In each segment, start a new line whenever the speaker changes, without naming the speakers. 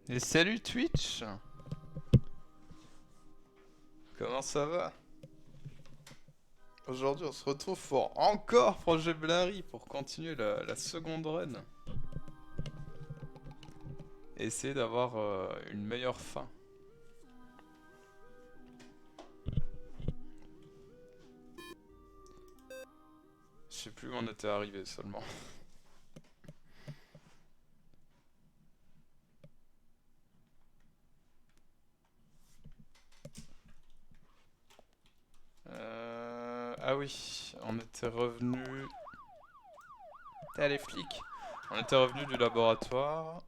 Et salut Twitch. Comment ça va? Aujourd'hui on se retrouve pour encore Projet Blary pour continuer la seconde run. Et essayer d'avoir une meilleure fin. Je sais plus où on était arrivé seulement. Ah oui, on était revenu. Ah les flics. On était revenu du laboratoire.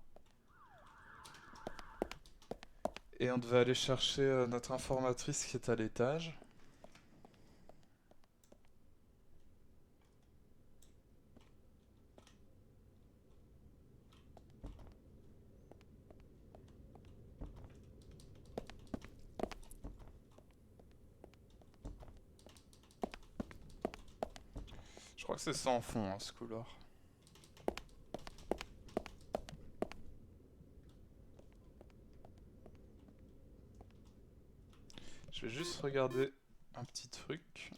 Et on devait aller chercher notre informatrice qui est à l'étage. Je crois que c'est sans fond hein, ce couloir. Je vais juste regarder un petit truc.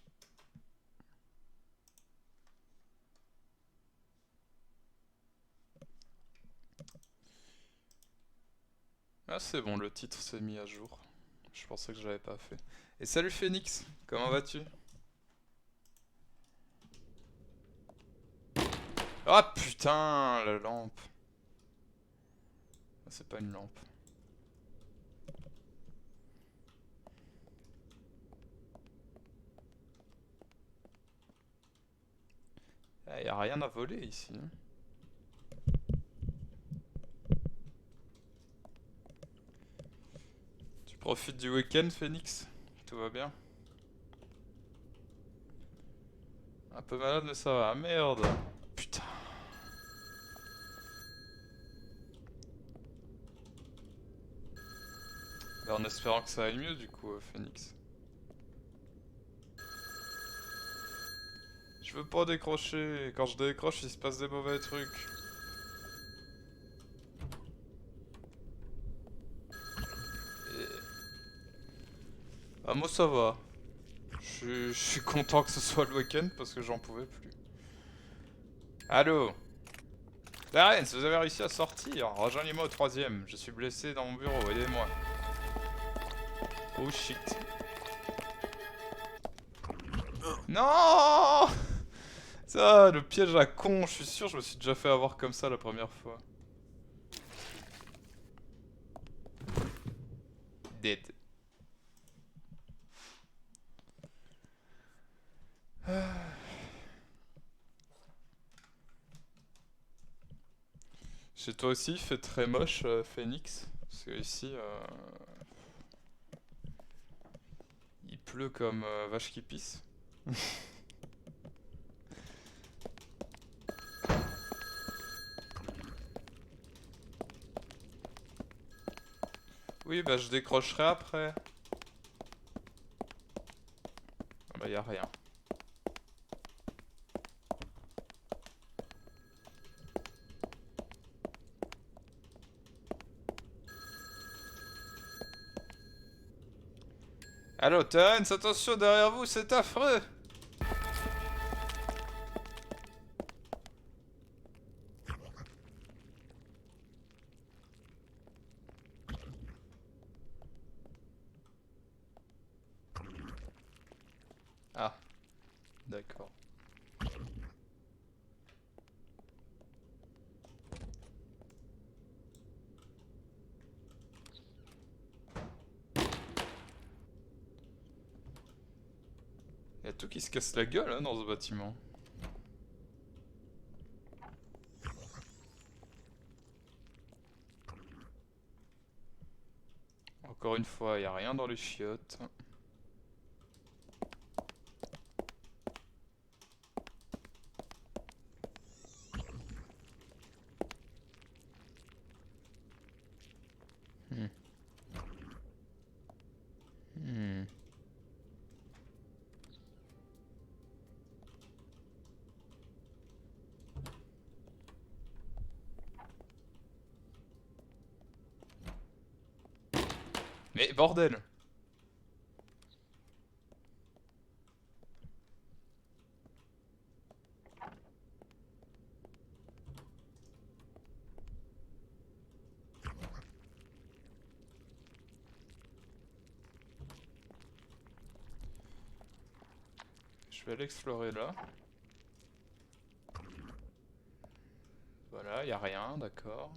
Ah c'est bon, le titre s'est mis à jour. Je pensais que je l'avais pas fait. Et salut Phoenix, comment vas-tu? Ah putain, la lampe. Ah, c'est pas une lampe. Ah, y a rien à voler ici. Hein. Tu profites du week-end Phoenix? Tout va bien? Un peu malade mais ça va. Ah, merde. Putain. Bah, en espérant que ça aille mieux du coup Phoenix. Je veux pas décrocher. Quand je décroche il se passe des mauvais trucs. Et... Ah moi ça va. Je suis content que ce soit le week-end parce que j'en pouvais plus. Allô? Clarence, vous avez réussi à sortir. Rejoignez-moi au troisième. Je suis blessé dans mon bureau, aidez-moi. Oh shit. Non! Ça, le piège à con, je suis sûr, je me suis déjà fait avoir comme ça la première fois. Dead. Chez toi aussi, il fait très moche, Phoenix. Parce que ici, il pleut comme vache qui pisse. Oui, bah je décrocherai après. Ah bah y a rien. Allô, Terence, attention derrière vous, c'est affreux! Ah, d'accord. Y'a tout qui se casse la gueule hein, dans ce bâtiment. Encore une fois, y a rien dans les chiottes. Hmm. Hmm. Mais bordel! Je vais aller explorer là. Voilà, y a rien, d'accord.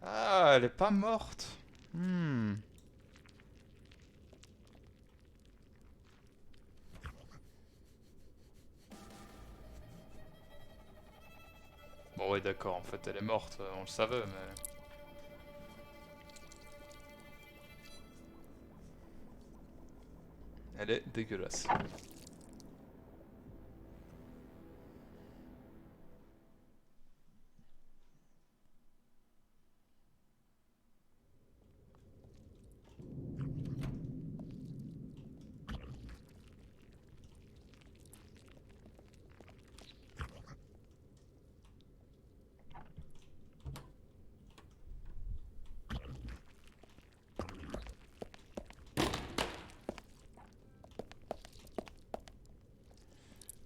Ah, elle est pas morte. Hmm. Bon, ouais, d'accord, en fait, elle est morte, on le savait, mais... Elle est dégueulasse.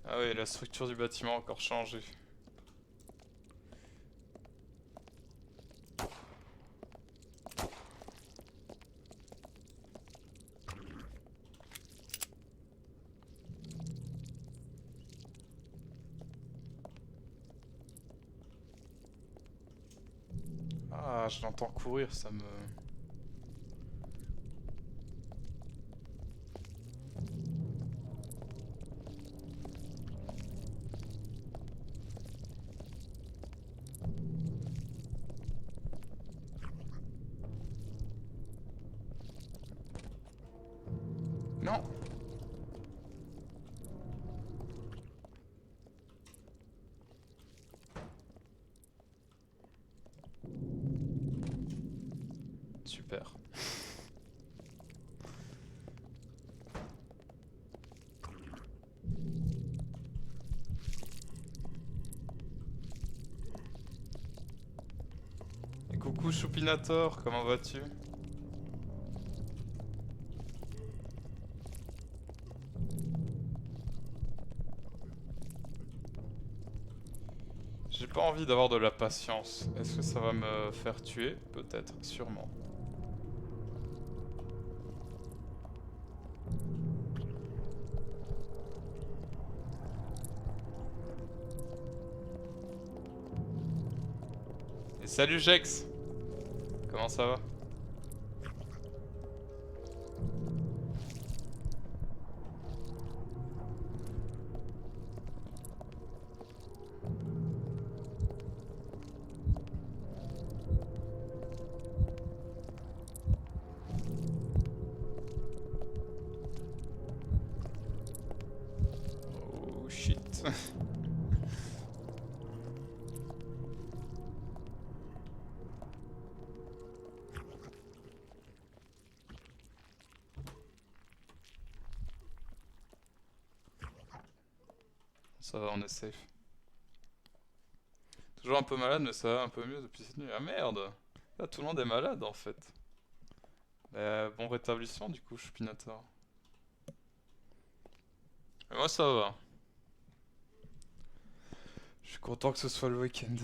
Ah oui, la structure du bâtiment a encore changé. Ah, je l'entends courir, ça me... Non! Super. Et coucou Choupinator, comment vas-tu? J'ai pas envie d'avoir de la patience. Est-ce que ça va me faire tuer? Peut-être, sûrement. Et salut Jex! Comment ça va? Oh shit. Ça va, on est safe. Toujours un peu malade, mais ça va un peu mieux depuis cette nuit. Ah merde! Là, tout le monde est malade en fait. Bon rétablissement du coup, Choupinator. Et moi ça va. Je suis content que ce soit le week-end.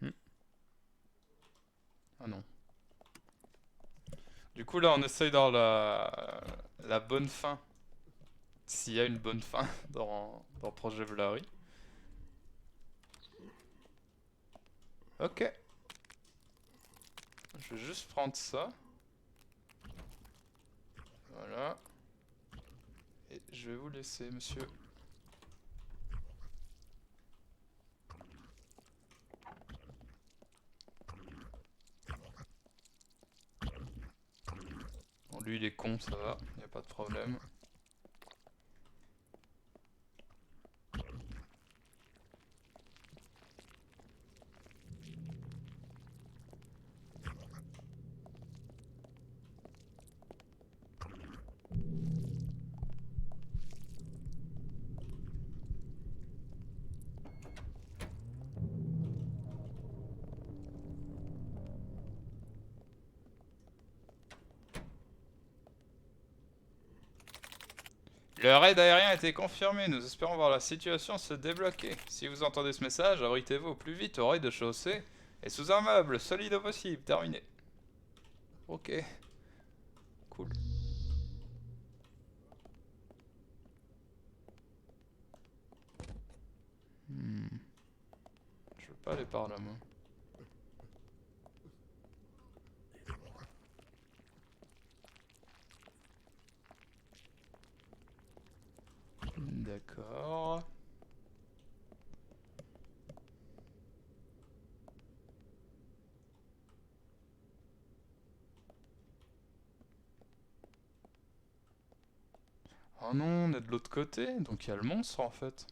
Hmm. Ah non. Du coup là on essaye dans la bonne fin. S'il y a une bonne fin dans Projet Vlari. Ok. Je vais juste prendre ça. Voilà. Et je vais vous laisser, monsieur. Bon, lui il est con, ça va, y a pas de problème. Le raid aérien a été confirmé, nous espérons voir la situation se débloquer. Si vous entendez ce message, abritez-vous au plus vite au rez-de-chaussée et sous un meuble solide au possible. Terminé. Ok. Cool. Je veux pas aller par là, moi. D'accord. Oh non, on est de l'autre côté, donc il y a le monstre en fait.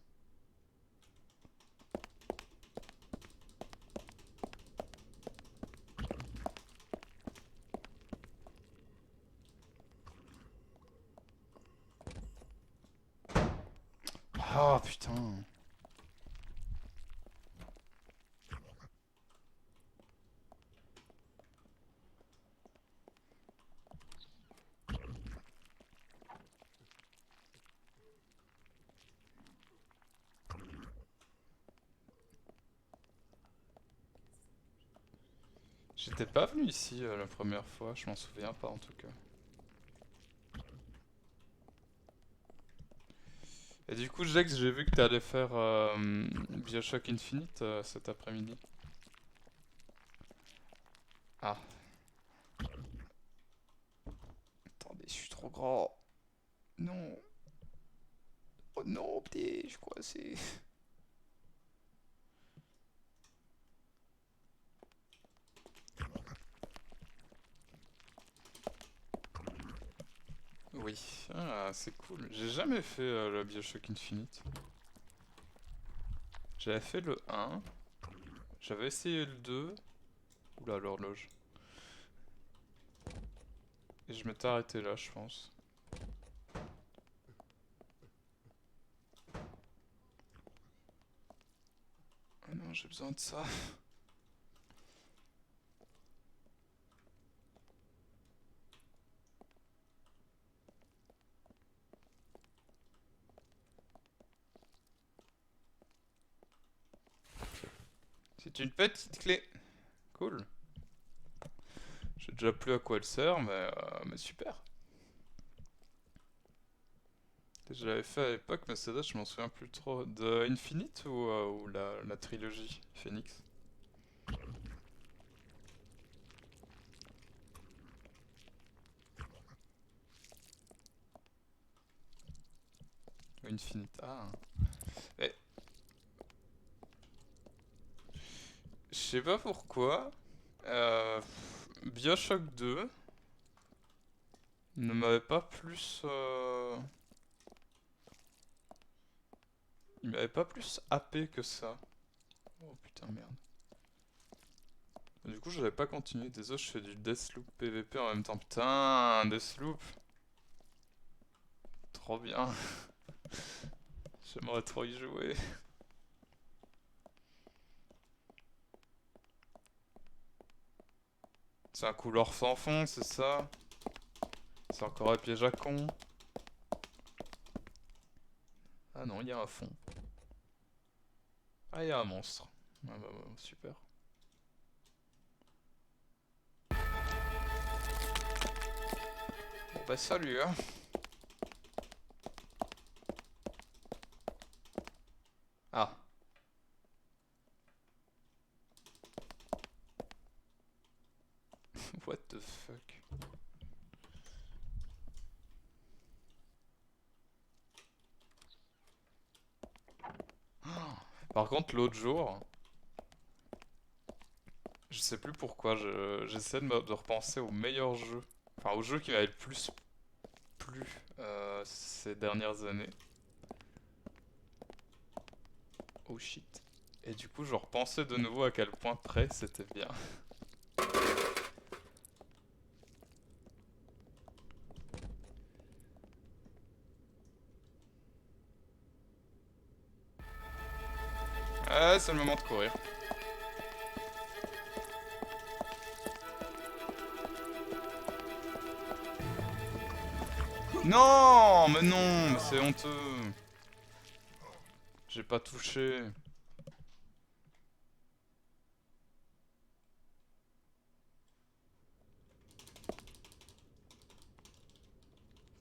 Ah putain. J'étais pas venu ici la première fois, je m'en souviens pas en tout cas. Et du coup, Jax, j'ai vu que t'allais faire BioShock Infinite cet après-midi. Ah, attendez, je suis trop grand. Non. Oh non, petit, je crois que c'est... Oui, ah, c'est cool. J'ai jamais fait le BioShock Infinite. J'avais fait le 1, j'avais essayé le 2. Oula, l'horloge. Et je m'étais arrêté là, je pense. Ah non, j'ai besoin de ça. C'est une petite clé. Cool. Je sais déjà plus à quoi elle sert, mais super. Je l'avais fait à l'époque, mais celle-là, je m'en souviens plus trop. De Infinite ou la trilogie Phoenix? Ou Infinite, ah. Et je sais pas pourquoi. Euh, BioShock 2 ne m'avait pas plus. Il m'avait pas plus happé que ça. Oh putain, merde. Du coup, j'avais pas continué. Désolé, je fais du Deathloop PVP en même temps. Putain, Deathloop. Trop bien. J'aimerais trop y jouer. C'est un couloir sans fond, c'est ça? C'est encore un piège à con. Ah non, il y a un fond. Ah, il y a un monstre. Ah bah, super. Bon bah salut hein. Ah. What the fuck. Par contre, l'autre jour, je sais plus pourquoi, j'essaie de repenser au meilleur jeu. Enfin, au jeu qui m'avait le plus plu ces dernières années. Oh shit. Et du coup, je repensais de nouveau à quel point près c'était bien. Ah, c'est le moment de courir. Non, mais non, mais c'est honteux. J'ai pas touché.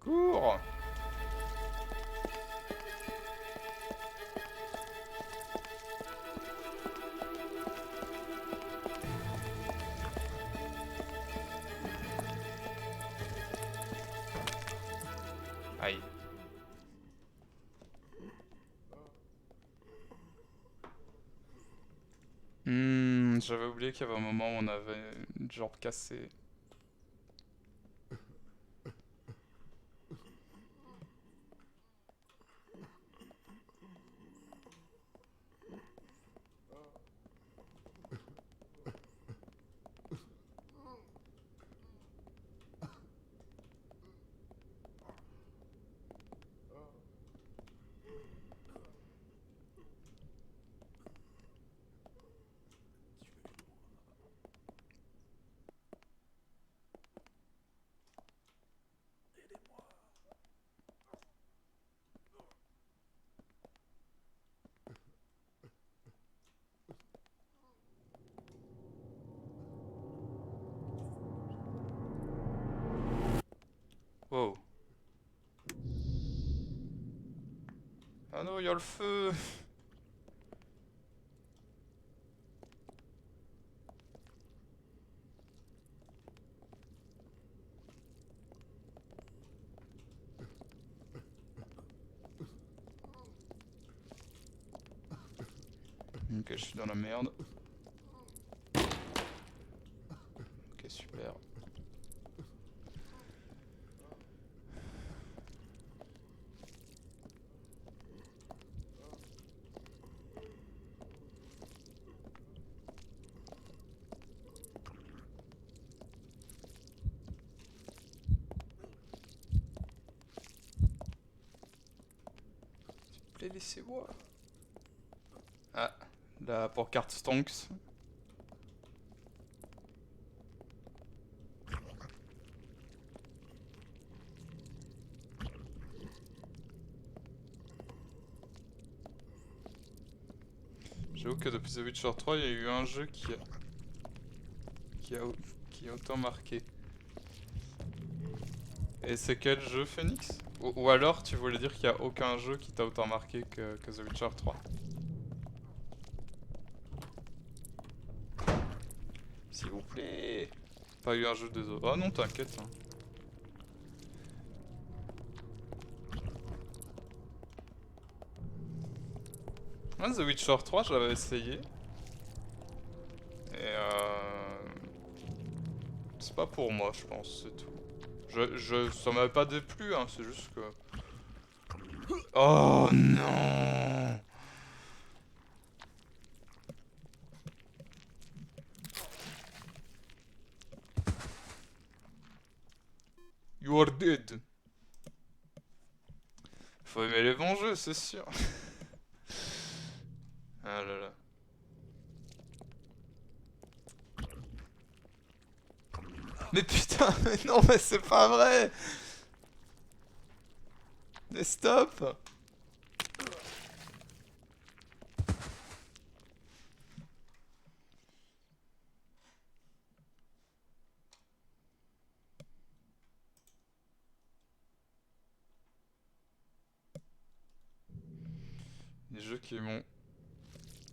Cours. Aïe. J'avais oublié qu'il y avait un moment où on avait une jambe cassée. Wow. Ah non, il y a le feu. Ok, je suis dans la merde. Ok, super. S'il vous plaît, laissez-moi. Ah, la pancarte Stonks. J'avoue que depuis The Witcher 3, il y a eu un jeu qui a, qui a autant marqué. Et c'est quel jeu, Phoenix? Ou alors tu voulais dire qu'il n'y a aucun jeu qui t'a autant marqué que The Witcher 3? S'il vous plaît. Pas eu un jeu de... Oh non, t'inquiète. Hein. Moi, The Witcher 3, je l'avais essayé. Et c'est pas pour moi, je pense, c'est tout. Ça m'avait pas déplu, hein, c'est juste que... Oh non! You are dead! Faut aimer les bons jeux, c'est sûr. Ah là là. Mais putain, mais non, mais c'est pas vrai! Mais stop! Les jeux qui m'ont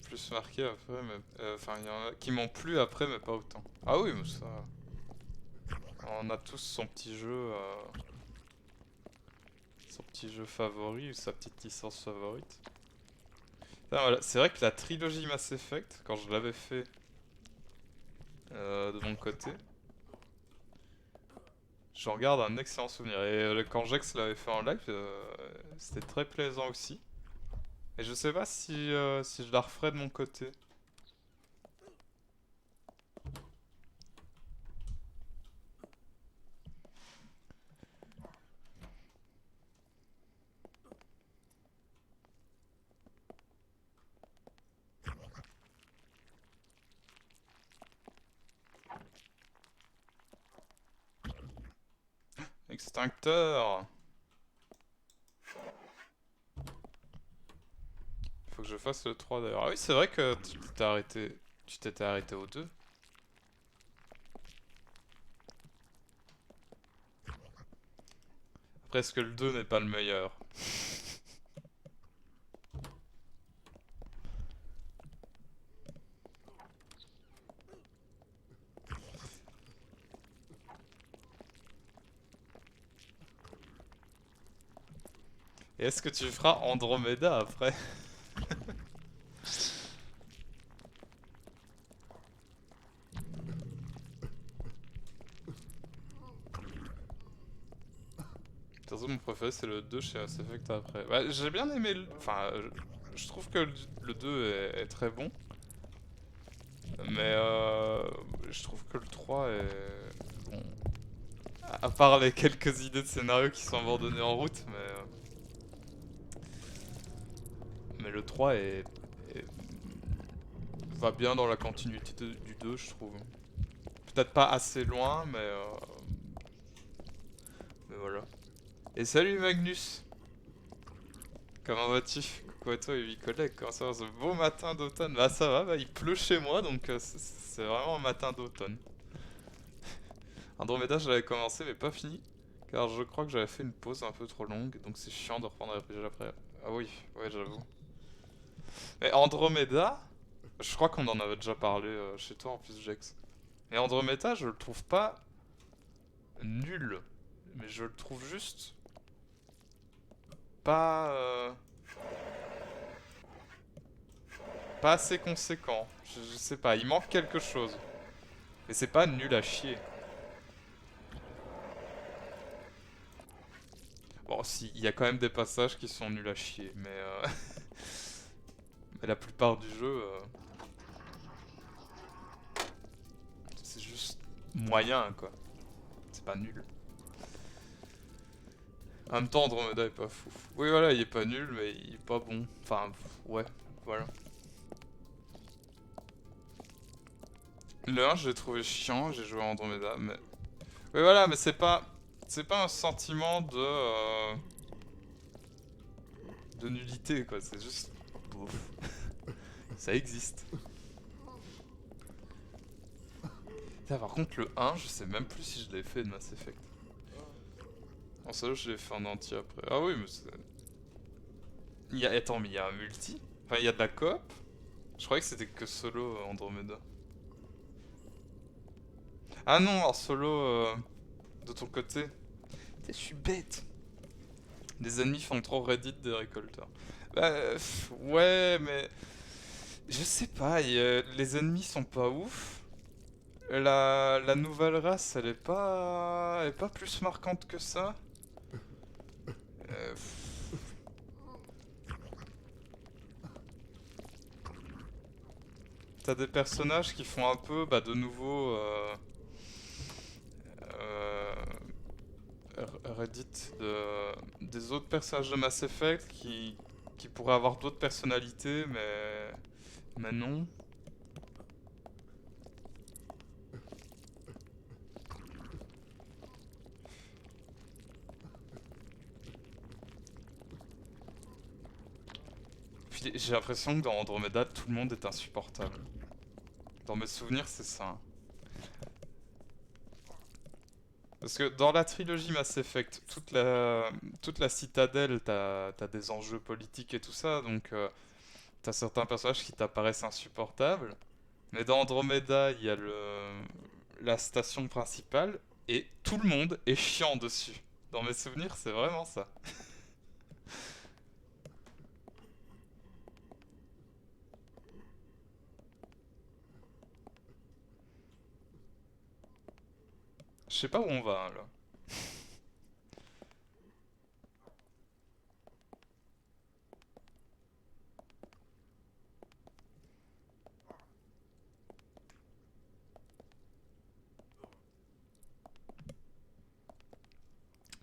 plus marqué après, mais... Enfin, il y en a qui m'ont plu après, mais pas autant. Ah oui, mais ça... On a tous son petit jeu... son petit jeu favori ou sa petite licence favorite. Ah, voilà. C'est vrai que la trilogie Mass Effect, quand je l'avais fait de mon côté, j'en garde un excellent souvenir. Et quand Jex l'avait fait en live, c'était très plaisant aussi. Et je sais pas si je la referai de mon côté. Extincteur! que je fasse le 3 d'ailleurs. Ah oui, c'est vrai que tu t'étais arrêté au 2. Après, est-ce que le 2 n'est pas le meilleur? Et est-ce que tu feras Andromeda après? Perso, mon préféré c'est le 2 chez Mass Effect après. Bah, j'ai bien aimé le... Enfin, je trouve que le 2 est très bon. Mais je trouve que le 3 est... Bon... À part les quelques idées de scénario qui sont abandonnées en route, mais le 3 va bien dans la continuité du 2, je trouve. Peut-être pas assez loin, mais voilà. Et salut Magnus! Comment vas-tu? Coucou à toi et 8 collègues, comment ça va ce beau matin d'automne? Bah ça va, bah, il pleut chez moi donc c'est vraiment un matin d'automne. Andromeda je l'avais commencé mais pas fini, car je crois que j'avais fait une pause un peu trop longue, donc c'est chiant de reprendre RPG après. Ah oui, ouais j'avoue. Mais Andromeda, je crois qu'on en avait déjà parlé chez toi en plus Jex. Mais Andromeda je le trouve pas nul, mais je le trouve juste pas... pas assez conséquent. Je sais pas, il manque quelque chose. Et c'est pas nul à chier. Bon, si, il y a quand même des passages qui sont nuls à chier, mais la plupart du jeu, c'est juste moyen, quoi. C'est pas nul. En même temps, Andromeda est pas fou. Oui, voilà, il est pas nul, mais il est pas bon. Enfin, ouais, voilà. Le 1, je l'ai trouvé chiant, j'ai joué à Andromeda, mais... Oui, voilà, mais c'est pas... C'est pas un sentiment de nullité, quoi. C'est juste... Bouf. Ça existe. Putain, par contre, le 1, je sais même plus si je l'ai fait de Mass Effect. En solo, je l'ai fait en entier après. Ah oui, mais c'est... Attends, mais il y a un multi? Enfin, il y a de la coop? Je croyais que c'était que solo Andromeda. Ah non, en solo de ton côté. Putain, je suis bête. Les ennemis font trop Reddit des récolteurs. Bah, ouais, mais... Je sais pas, les ennemis sont pas ouf. La nouvelle race, elle est pas plus marquante que ça. Euh, T'as des personnages qui font un peu, bah, de nouveau, euh, Reddit des autres personnages de Mass Effect qui pourraient avoir d'autres personnalités, mais non. Puis j'ai l'impression que dans Andromeda, tout le monde est insupportable. Dans mes souvenirs, c'est ça, hein. Parce que dans la trilogie Mass Effect, toute la citadelle, t'as des enjeux politiques et tout ça, donc t'as certains personnages qui t'apparaissent insupportables. Mais dans Andromeda, il y a la station principale et tout le monde est chiant dessus. Dans mes souvenirs, c'est vraiment ça. Je sais pas où on va, hein, là.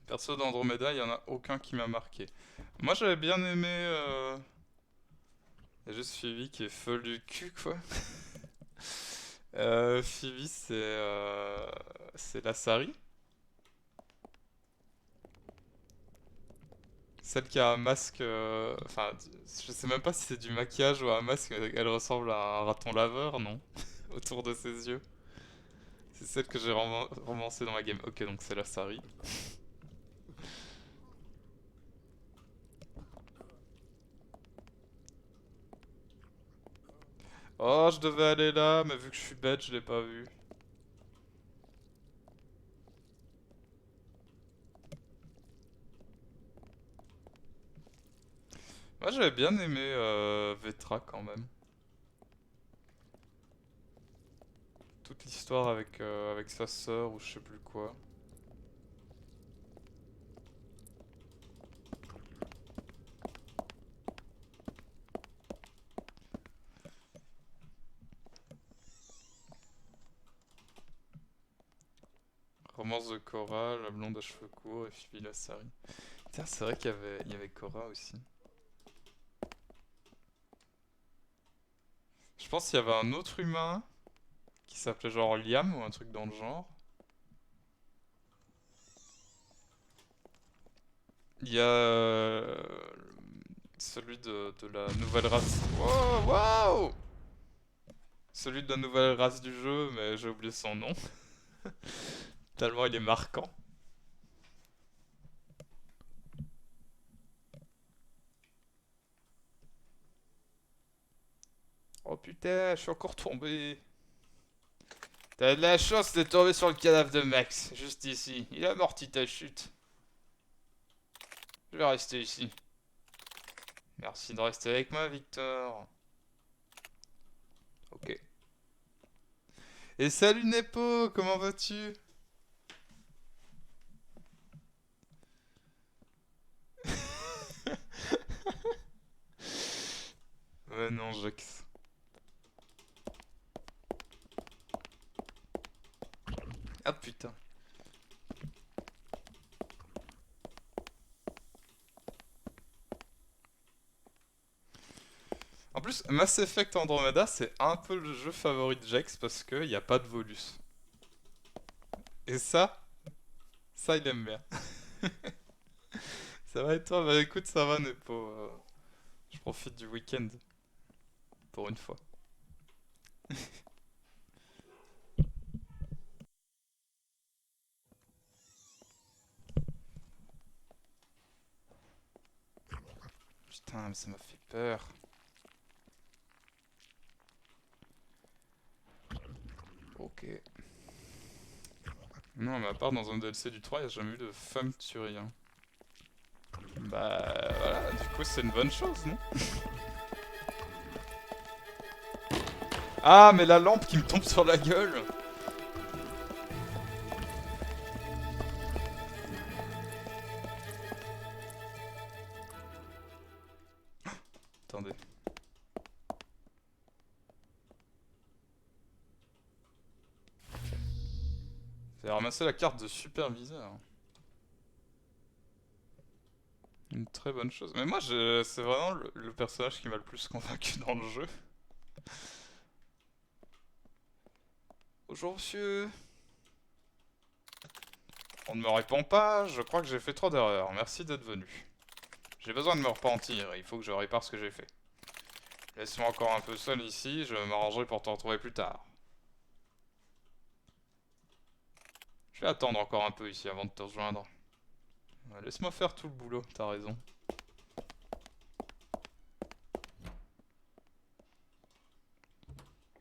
Perso d'Andromeda, il y en a aucun qui m'a marqué. Moi, j'avais bien aimé... Il y a juste Phoebe qui est folle du cul, quoi. Phoebe, c'est la Sari. Celle qui a un masque, enfin, je sais même pas si c'est du maquillage ou un masque, mais elle ressemble à un raton laveur, non? Autour de ses yeux. C'est celle que j'ai romancée dans ma game. Ok, donc c'est la Sari. Oh, je devais aller là, mais vu que je suis bête, je l'ai pas vu. Moi, j'avais bien aimé Vetra quand même. Toute l'histoire avec sa sœur ou je sais plus quoi. Romance de Cora, la blonde à cheveux courts et Phoebe la Sari. Putain, c'est vrai qu'il y avait Cora aussi. Je pense qu'il y avait un autre humain qui s'appelait genre Liam ou un truc dans le genre. Il y a celui de la nouvelle race. Wow, wow! Celui de la nouvelle race du jeu, mais j'ai oublié son nom. Tellement il est marquant. Oh putain, je suis encore tombé. T'as de la chance de tomber sur le cadavre de Max, juste ici. Il a amorti ta chute. Je vais rester ici. Merci de rester avec moi, Victor. Ok. Et salut Nepo, comment vas-tu? Ouais, non, Jax. Ah putain. En plus, Mass Effect Andromeda, c'est un peu le jeu favori de Jax parce qu'il n'y a pas de Volus. Et ça il aime bien. Ça va et toi? Bah écoute, ça va Nepo. Je profite du week-end pour une fois. Putain, mais ça m'a fait peur. Ok. Non, mais à part dans un DLC du 3, il n'y a jamais eu de femme tuerie. Hein. Bah voilà, du coup c'est une bonne chose, non? Ah, mais la lampe qui me tombe sur la gueule! Attendez. J'ai ramassé la carte de superviseur. Une très bonne chose. Mais moi, c'est vraiment le personnage qui m'a le plus convaincu dans le jeu. Bonjour monsieur. On ne me répond pas, je crois que j'ai fait trop d'erreurs. Merci d'être venu. J'ai besoin de me repentir, il faut que je répare ce que j'ai fait. Laisse-moi encore un peu seul ici, je m'arrangerai pour te retrouver plus tard. Je vais attendre encore un peu ici avant de te rejoindre. Ouais, laisse-moi faire tout le boulot, t'as raison.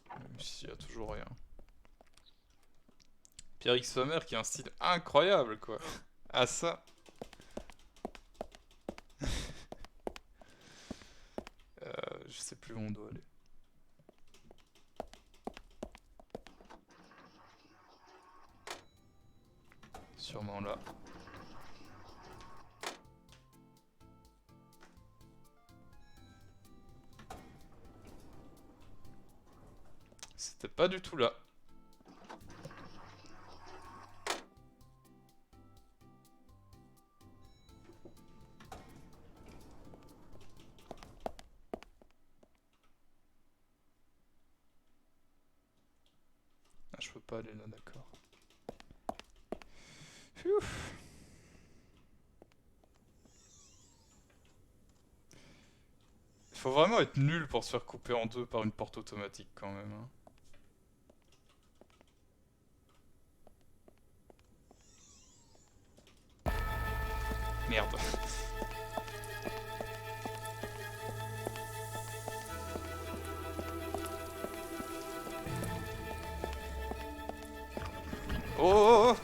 Même s'il y a toujours rien. Pierre X Sommer qui a un style incroyable, quoi. Ah ça. Je sais plus où on doit aller. Sûrement là. C'était pas du tout là. Ah, je peux pas aller là, d'accord. Phew. Faut vraiment être nul pour se faire couper en deux par une porte automatique quand même. Hein. Merde. Oh, oh,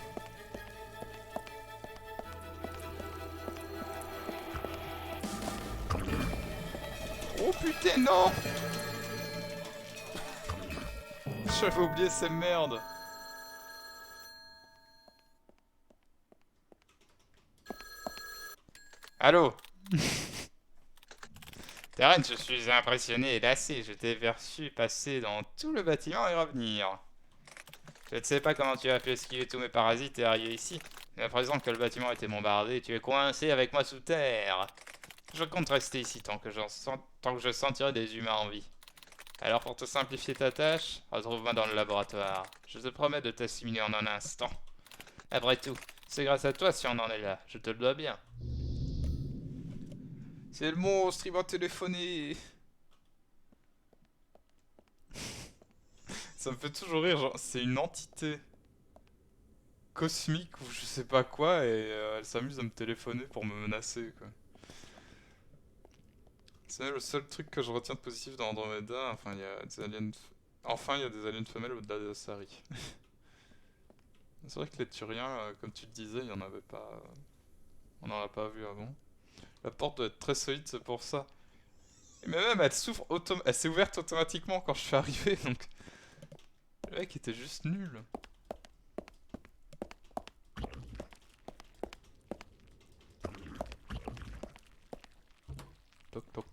oh putain, non. J'avais oublié ces merdes. Allô? Terren, je suis impressionné et lassé. Je t'ai perçu passer dans tout le bâtiment et revenir. Je ne sais pas comment tu as pu esquiver tous mes parasites et arriver ici. Mais à présent que le bâtiment a été bombardé, tu es coincé avec moi sous terre. Je compte rester ici tant que je sentirai des humains en vie. Alors pour te simplifier ta tâche, retrouve-moi dans le laboratoire. Je te promets de t'assimiler en un instant. Après tout, c'est grâce à toi si on en est là. Je te le dois bien. C'est le monstre, il m'a téléphoné. Ça me fait toujours rire, genre, c'est une entité cosmique ou je sais pas quoi et elle s'amuse à me téléphoner pour me menacer, quoi. C'est le seul truc que je retiens de positif dans Andromeda. Enfin, il y a des aliens. Enfin, il y a des aliens femelles au-delà de Sari. C'est vrai que les Turiens, comme tu le disais, il y en avait pas. On en a pas vu avant. La porte doit être très solide, c'est pour ça. Mais même, elle s'est ouverte automatiquement quand je suis arrivé, donc. Le mec était juste nul. Toc toc.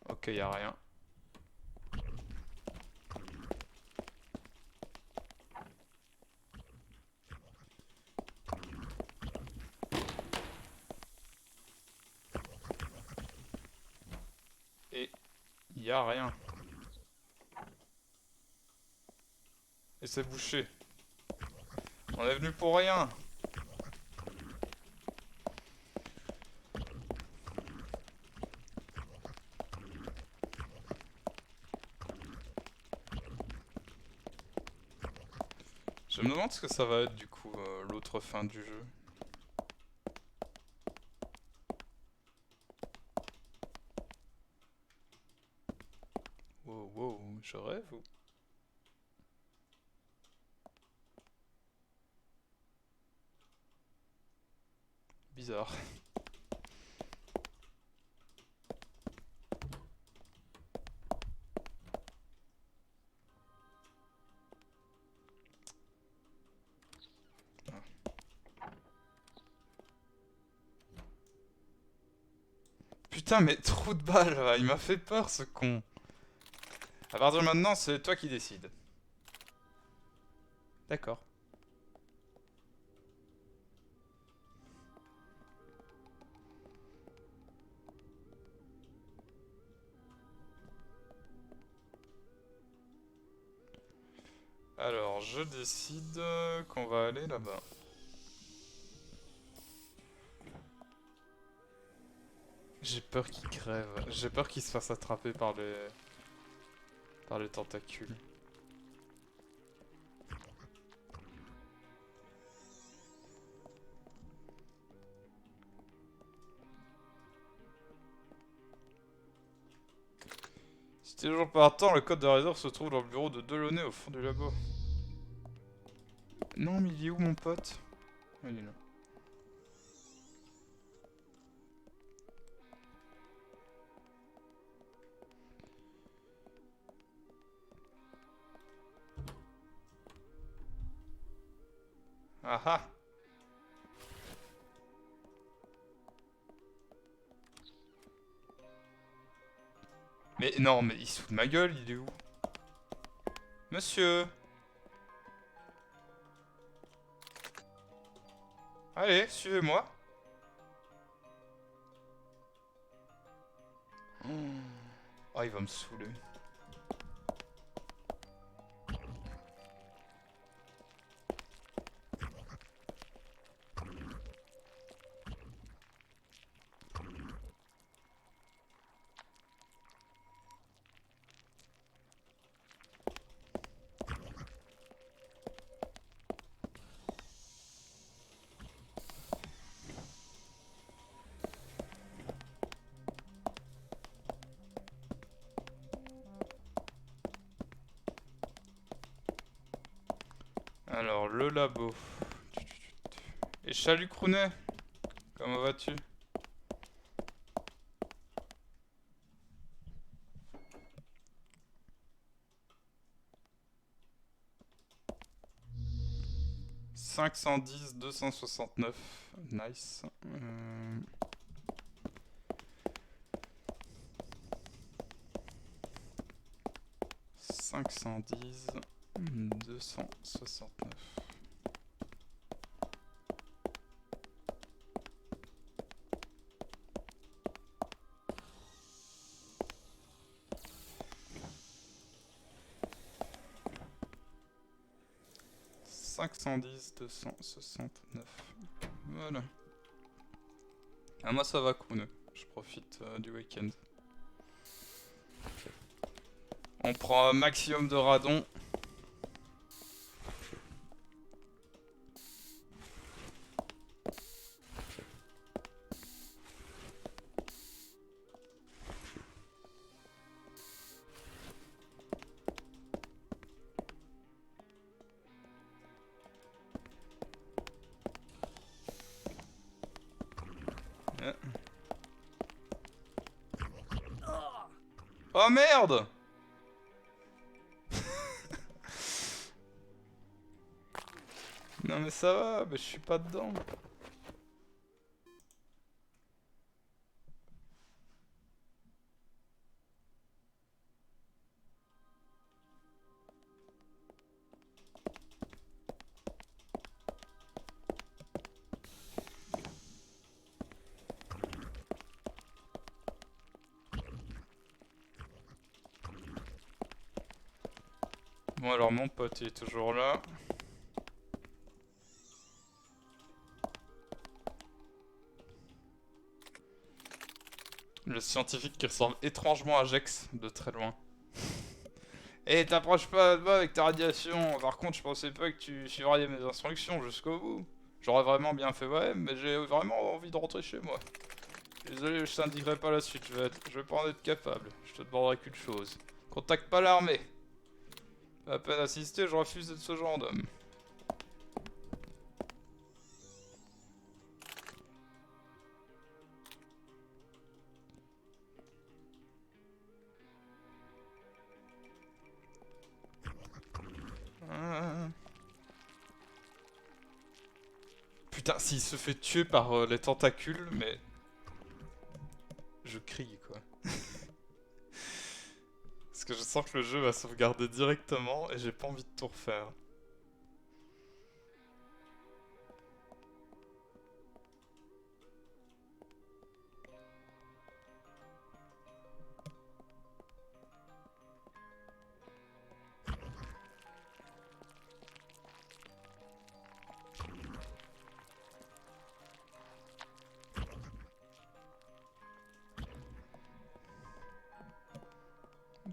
Ok, y a rien. Et y a rien. Et c'est bouché. On est venu pour rien. Je me demande ce que ça va être du coup, l'autre fin du jeu. Wow, wow, je rêve ou... Bizarre. Putain, mais trou de balle, là. Il m'a fait peur ce con. À partir de maintenant, c'est toi qui décides. D'accord. Alors, je décide qu'on va aller là-bas. J'ai peur qu'il crève. J'ai peur qu'il se fasse attraper par les tentacules. Si t'es toujours partant, le code de réserve se trouve dans le bureau de Delaunay au fond du labo. Non, mais il est où mon pote? Ah, il est là. Ah ah! Mais non, mais il se fout de ma gueule, il est où? Monsieur! Allez, suivez-moi. Oh, il va me saouler. Alors, le labo. Et Chalut Crounet, comment vas-tu? « 510 269. Nice. 510 269. « 510 269. » Voilà. Ah, moi ça va, Kuhn. Je profite du week-end. On prend un maximum de radon. Oh merde! Non mais ça va, mais je suis pas dedans. Bon alors mon pote il est toujours là. Le scientifique qui ressemble étrangement à Jex de très loin. Eh, t'approches pas de moi avec ta radiation. Par contre, je pensais pas que tu suivrais mes instructions jusqu'au bout. J'aurais vraiment bien fait, ouais, mais j'ai vraiment envie de rentrer chez moi. Désolé, je t'indiquerai pas la suite, je vais pas en être capable. Je te demanderai qu'une chose. Contacte pas l'armée. À peine assisté, je refuse d'être ce genre d'homme. Putain, s'il se fait tuer par les tentacules, mais... Je crie, quoi. Parce que je sens que le jeu va sauvegarder directement et j'ai pas envie de tout refaire.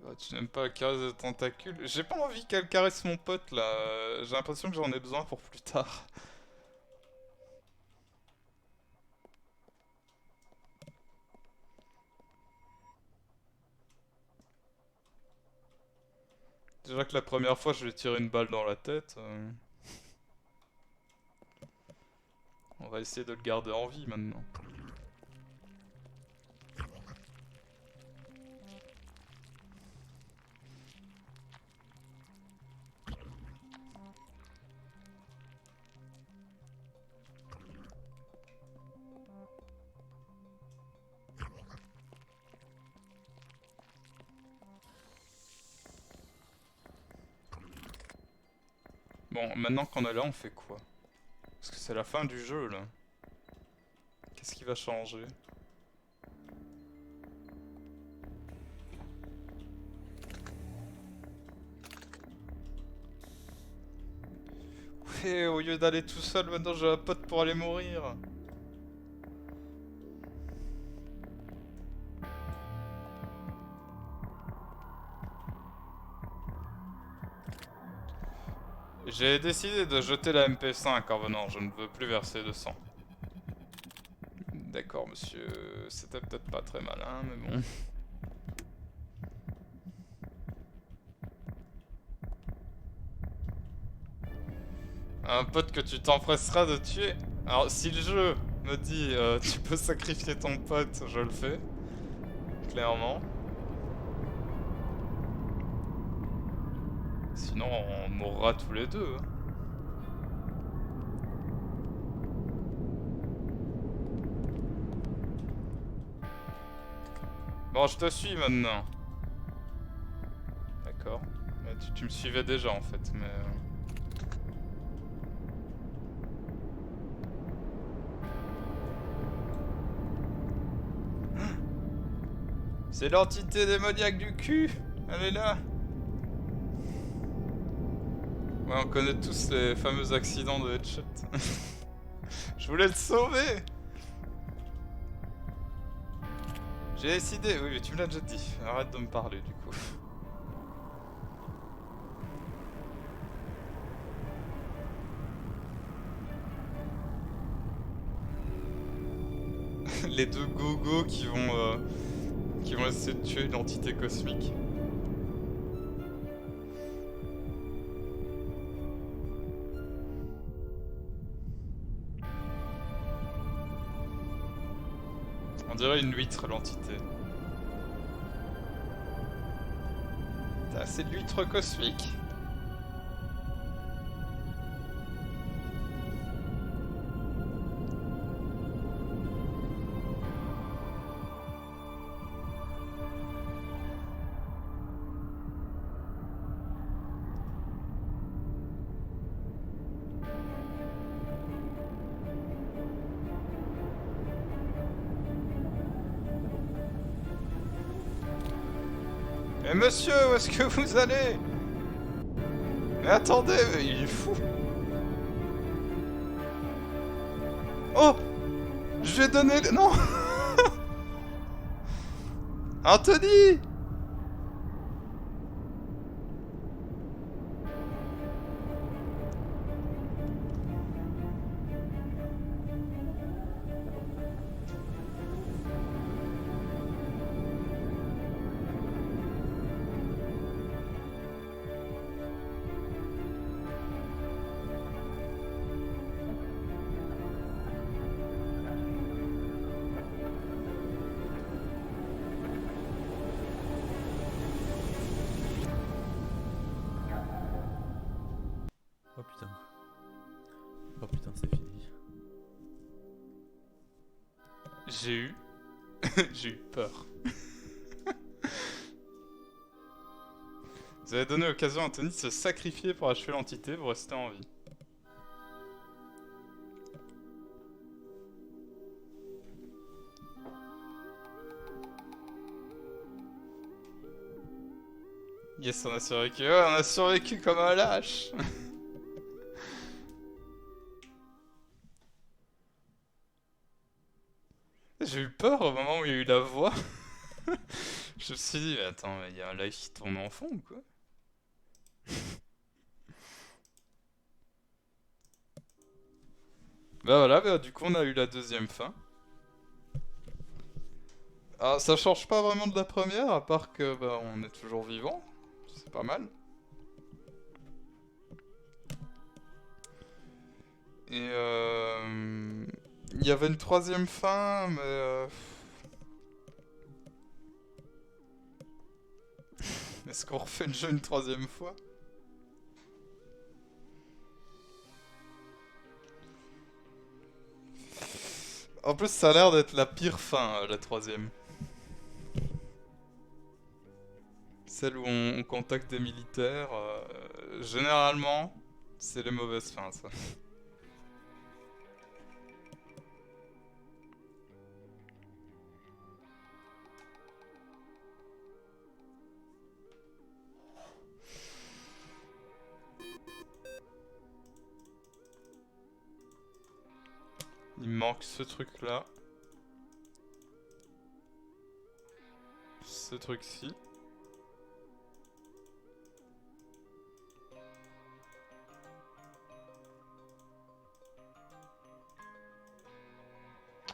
Bah, tu n'aimes pas la caresse de tentacules? J'ai pas envie qu'elle caresse mon pote là. J'ai l'impression que j'en ai besoin pour plus tard. Déjà que la première fois je lui ai tiré une balle dans la tête. On va essayer de le garder en vie maintenant. Bon, maintenant qu'on est là, on fait quoi? Parce que c'est la fin du jeu là. Qu'est-ce qui va changer? Ouais, au lieu d'aller tout seul, maintenant j'ai un pote pour aller mourir. J'ai décidé de jeter la MP5 en venant, je ne veux plus verser de sang. D'accord monsieur, c'était peut-être pas très malin, mais bon. Un pote que tu t'empresseras de tuer. Alors, si le jeu me dit tu peux sacrifier ton pote, je le fais. Clairement. Sinon, on mourra tous les deux. Hein. Bon, je te suis maintenant. D'accord. Tu me suivais déjà en fait, mais... C'est l'entité démoniaque du cul. Elle est là. Ouais, on connaît tous les fameux accidents de Headshot. Je voulais le sauver. J'ai décidé... Oui, mais tu me l'as déjà dit. Arrête de me parler du coup. Les deux gogos qui vont essayer de tuer une entité cosmique. On dirait une huître, l'entité. C'est de l'huître cosmique. Mais monsieur, où est-ce que vous allez? Mais attendez, mais il est fou. Oh! Je vais donner le... Non! Anthony!
Oh putain. Oh putain, c'est fini.
J'ai eu... J'ai eu peur. Vous avez donné l'occasion à Anthony de se sacrifier pour achever l'entité, vous restez en vie. Yes, on a survécu. Ouais, on a survécu comme un lâche. J'ai eu peur au moment où il y a eu la voix. Je me suis dit, mais attends, il y a un live qui tourne en fond ou quoi? Bah voilà, bah, du coup on a eu la deuxième fin. Ah, ça change pas vraiment de la première, à part que bah on est toujours vivant. C'est pas mal. Et il y avait une troisième fin, mais est-ce qu'on refait le jeu une troisième fois? En plus, ça a l'air d'être la pire fin, la troisième. Celle où on contacte des militaires. Généralement, c'est les mauvaises fins, ça. Il me manque ce truc-là. Ce truc-ci.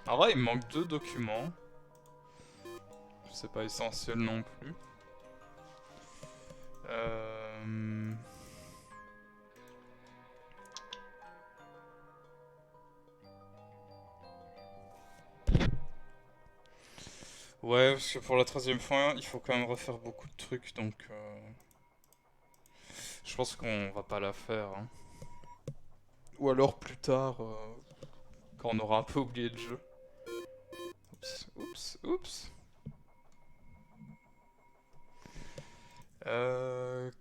En vrai, il me manque 2 documents. C'est pas essentiel non plus. Ouais, parce que pour la 13e fois, il faut quand même refaire beaucoup de trucs, donc je pense qu'on va pas la faire, hein. Ou alors plus tard, quand on aura un peu oublié le jeu. Oups, oups, oups.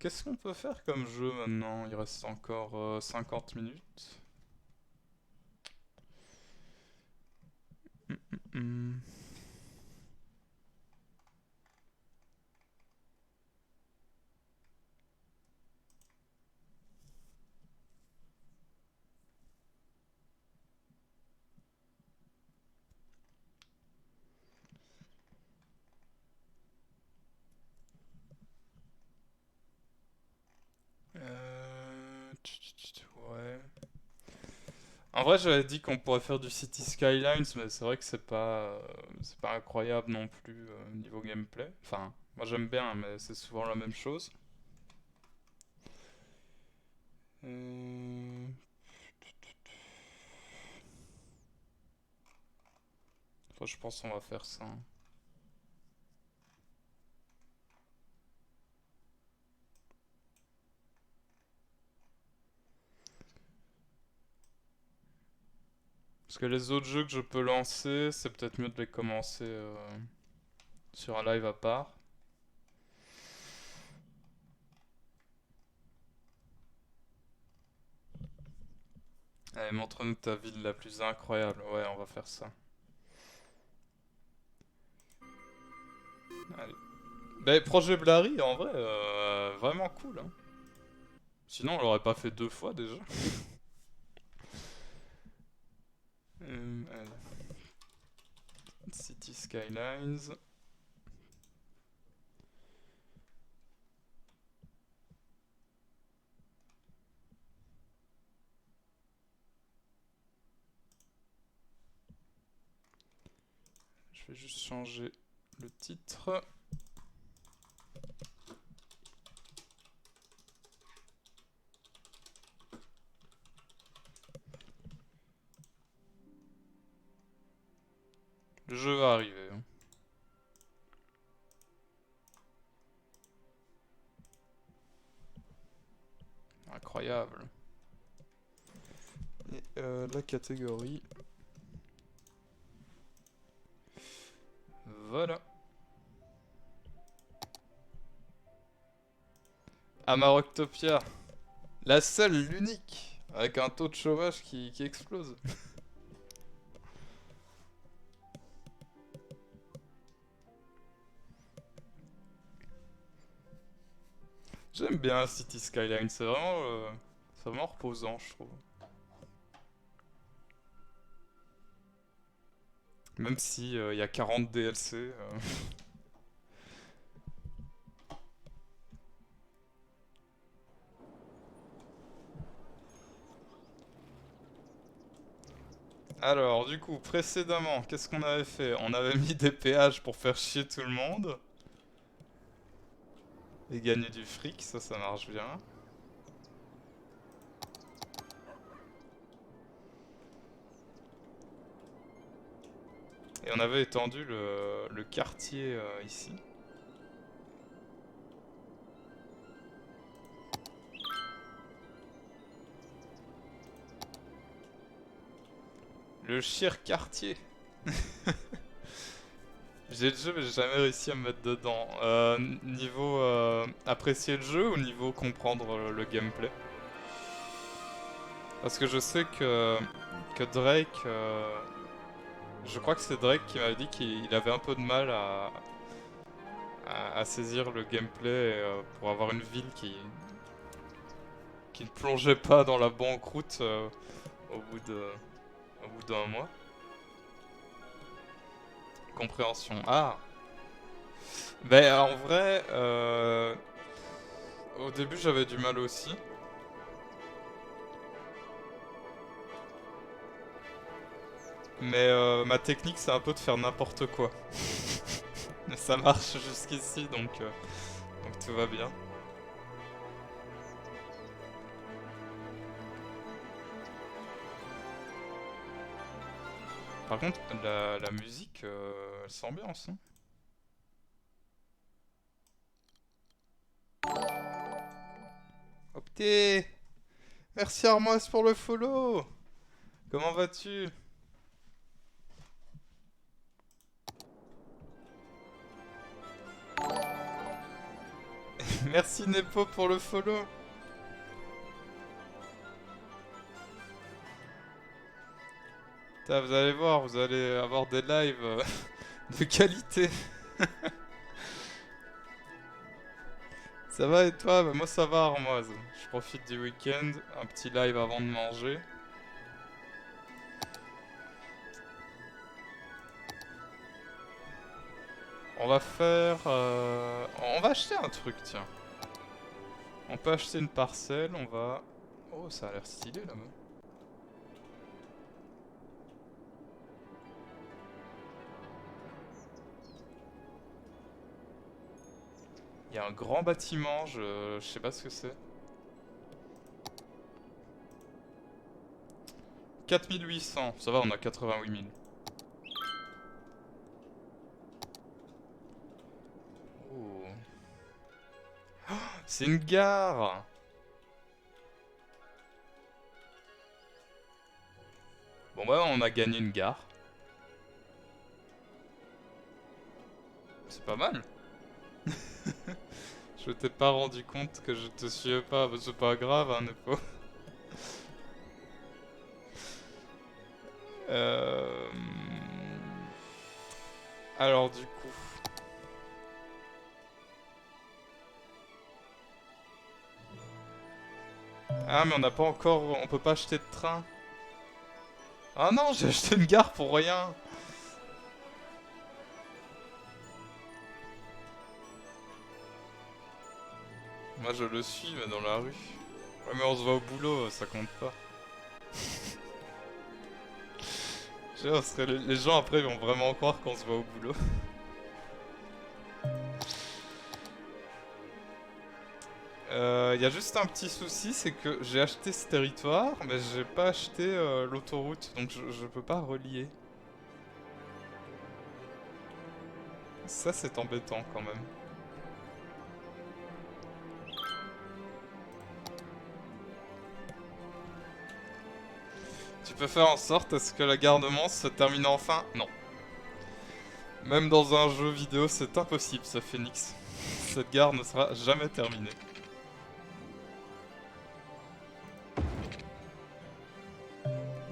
Qu'est-ce qu'on peut faire comme jeu maintenant? Il reste encore 50 minutes. Hmm. Ouais. En vrai, j'avais dit qu'on pourrait faire du City Skylines, mais c'est vrai que c'est pas incroyable non plus niveau gameplay. Enfin, moi j'aime bien, mais c'est souvent la même chose. Euh, Enfin, je pense qu'on va faire ça, hein. Parce que les autres jeux que je peux lancer, c'est peut-être mieux de les commencer sur un live à part. Allez, montre-nous ta ville la plus incroyable. Ouais, on va faire ça. Allez. Ben, Projet Blary, en vrai, vraiment cool, hein. Sinon, on l'aurait pas fait 2 fois déjà. Allez. City Skylines. Je vais juste changer le titre. Le jeu va arriver, hein. Incroyable. Et la catégorie. Voilà. Amaroctopia. La seule, l'unique. Avec un taux de chômage qui explose. J'aime bien City Skyline. C'est vraiment reposant, je trouve. Même si il y a 40 DLC. Alors, du coup, précédemment, qu'est-ce qu'on avait fait? On avait mis des péages pour faire chier tout le monde. Et gagner du fric, ça marche bien. Et on avait étendu le quartier ici. Le Shire quartier. J'ai le jeu mais j'ai jamais réussi à me mettre dedans. Niveau apprécier le jeu ou niveau comprendre le gameplay? Parce que je sais que Drake... je crois que c'est Drake qui m'avait dit qu'il avait un peu de mal à saisir le gameplay pour avoir une ville qui ne plongeait pas dans la banqueroute au bout de, au bout d'un mois. Compréhension. Ah! Ben en vrai, au début j'avais du mal aussi. Mais ma technique c'est un peu de faire n'importe quoi. Mais ça marche jusqu'ici donc tout va bien. Par contre la musique elle s'ambiance, hein. Opté. Merci Armoise pour le follow. Comment vas-tu? Merci Nepo pour le follow. Putain, vous allez voir, vous allez avoir des lives de qualité. Ça va et toi? Bah, moi ça va Armoise. Je profite du week-end, un petit live avant de manger. On va faire... On va acheter un truc, tiens. On peut acheter une parcelle, on va... Oh, ça a l'air stylé là-bas. Il y a un grand bâtiment, je sais pas ce que c'est. 4800, ça va, on a 88 000. Oh. C'est une gare! Bon bah on a gagné une gare. C'est pas mal. Je t'ai pas rendu compte que je te suivais pas, bah, c'est pas grave hein Nepo. Euh... Alors du coup... Ah mais on n'a pas encore... On peut pas acheter de train. Ah non, j'ai acheté une gare pour rien. Moi je le suis mais dans la rue. Ouais mais on se va au boulot, ça compte pas. Je sais, parce que les gens après vont vraiment croire qu'on se va au boulot. Y a juste un petit souci, c'est que j'ai acheté ce territoire, mais j'ai pas acheté l'autoroute, donc je peux pas relier. Ça c'est embêtant quand même. Tu peux faire en sorte à ce que la gare de Mons se termine enfin? Non. Même dans un jeu vidéo, c'est impossible, ça Phoenix. Cette gare ne sera jamais terminée.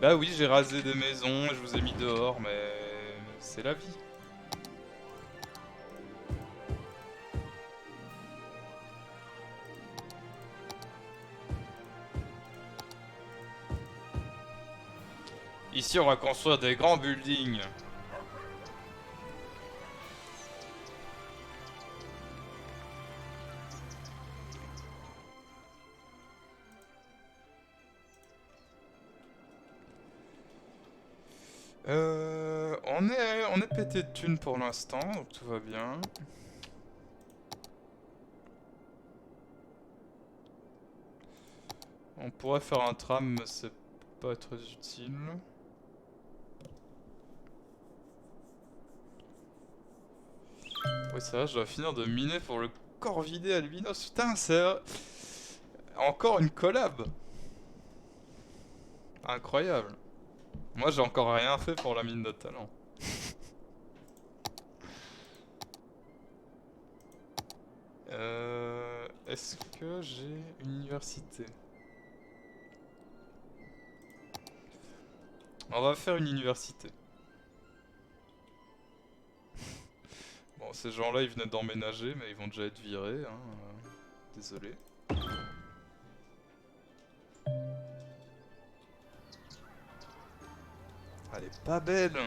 Bah oui, j'ai rasé des maisons, je vous ai mis dehors, mais c'est la vie. Ici, on va construire des grands buildings. On est pété de thunes pour l'instant, donc tout va bien. On pourrait faire un tram, mais c'est pas très utile. Oui, c'est vrai, je dois finir de miner pour le corvidé albinos. Putain, c'est... Encore une collab. Incroyable. Moi, j'ai encore rien fait pour la mine de talent. Est-ce que j'ai une université? On va faire une université. Bon, ces gens-là, ils venaient d'emménager, mais ils vont déjà être virés, hein. Désolé. Elle est pas belle.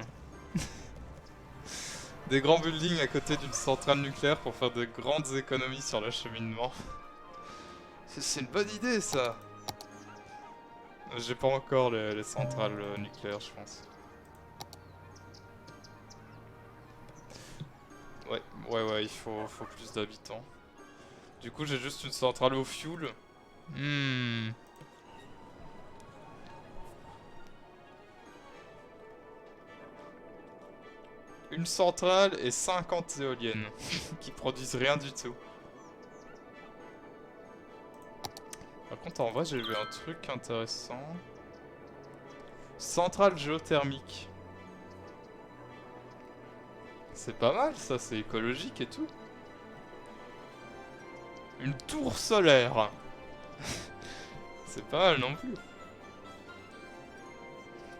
Des grands buildings à côté d'une centrale nucléaire pour faire de grandes économies sur l'acheminement. C'est une bonne idée, ça. J'ai pas encore les centrales nucléaires, je pense. Ouais, il faut plus d'habitants. Du coup, j'ai juste une centrale au fuel. Une centrale et 50 éoliennes qui produisent rien du tout. Par contre, en vrai, j'ai vu un truc intéressant. Centrale géothermique. C'est pas mal ça, c'est écologique et tout. Une tour solaire. C'est pas mal non plus.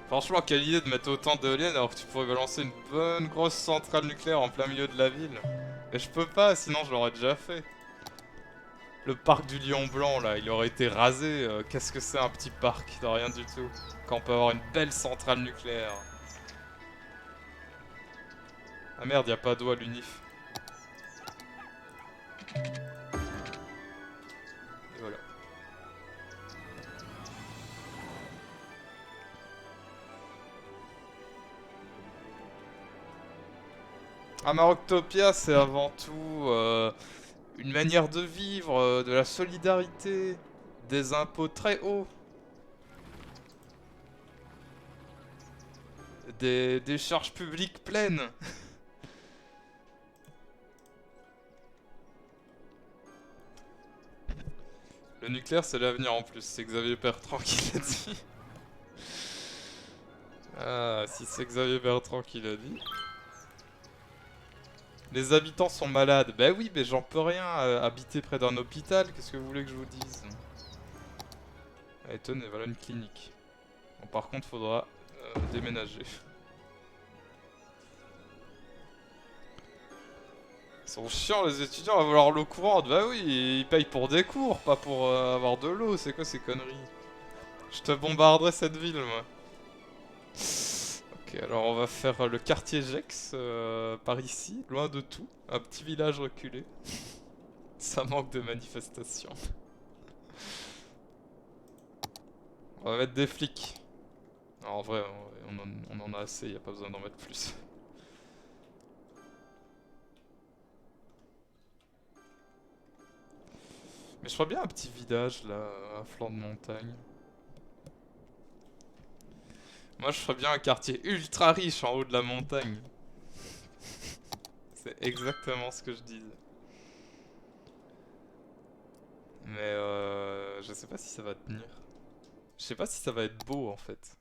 Franchement, quelle idée de mettre autant d'éoliennes alors que tu pourrais balancer une bonne grosse centrale nucléaire en plein milieu de la ville. Mais je peux pas, sinon je l'aurais déjà fait. Le parc du Lion Blanc là, il aurait été rasé. Qu'est-ce que c'est un petit parc de rien du tout. Quand on peut avoir une belle centrale nucléaire. Ah merde, y a pas d'eau à l'unif. Et voilà. Amaroctopia, c'est avant tout une manière de vivre, de la solidarité, des impôts très hauts, des charges publiques pleines. Le nucléaire, c'est l'avenir en plus, c'est Xavier Bertrand qui l'a dit. Ah, si c'est Xavier Bertrand qui l'a dit. Les habitants sont malades. Bah oui, mais j'en peux rien. Habiter près d'un hôpital, qu'est-ce que vous voulez que je vous dise? Allez, tenez, voilà une clinique. Bon, par contre, faudra déménager. Ils sont chiants les étudiants à vouloir l'eau courante. Bah oui, ils payent pour des cours, pas pour avoir de l'eau. C'est quoi ces conneries? Je te bombarderai cette ville, moi. Ok, alors on va faire le quartier Gex, par ici, loin de tout. Un petit village reculé. Ça manque de manifestations. On va mettre des flics. Non, en vrai, on en a assez, y a pas besoin d'en mettre plus. Mais je ferais bien un petit village là, à flanc de montagne. Moi je ferais bien un quartier ultra riche en haut de la montagne. C'est exactement ce que je disais. Mais je sais pas si ça va tenir. Je sais pas si ça va être beau en fait.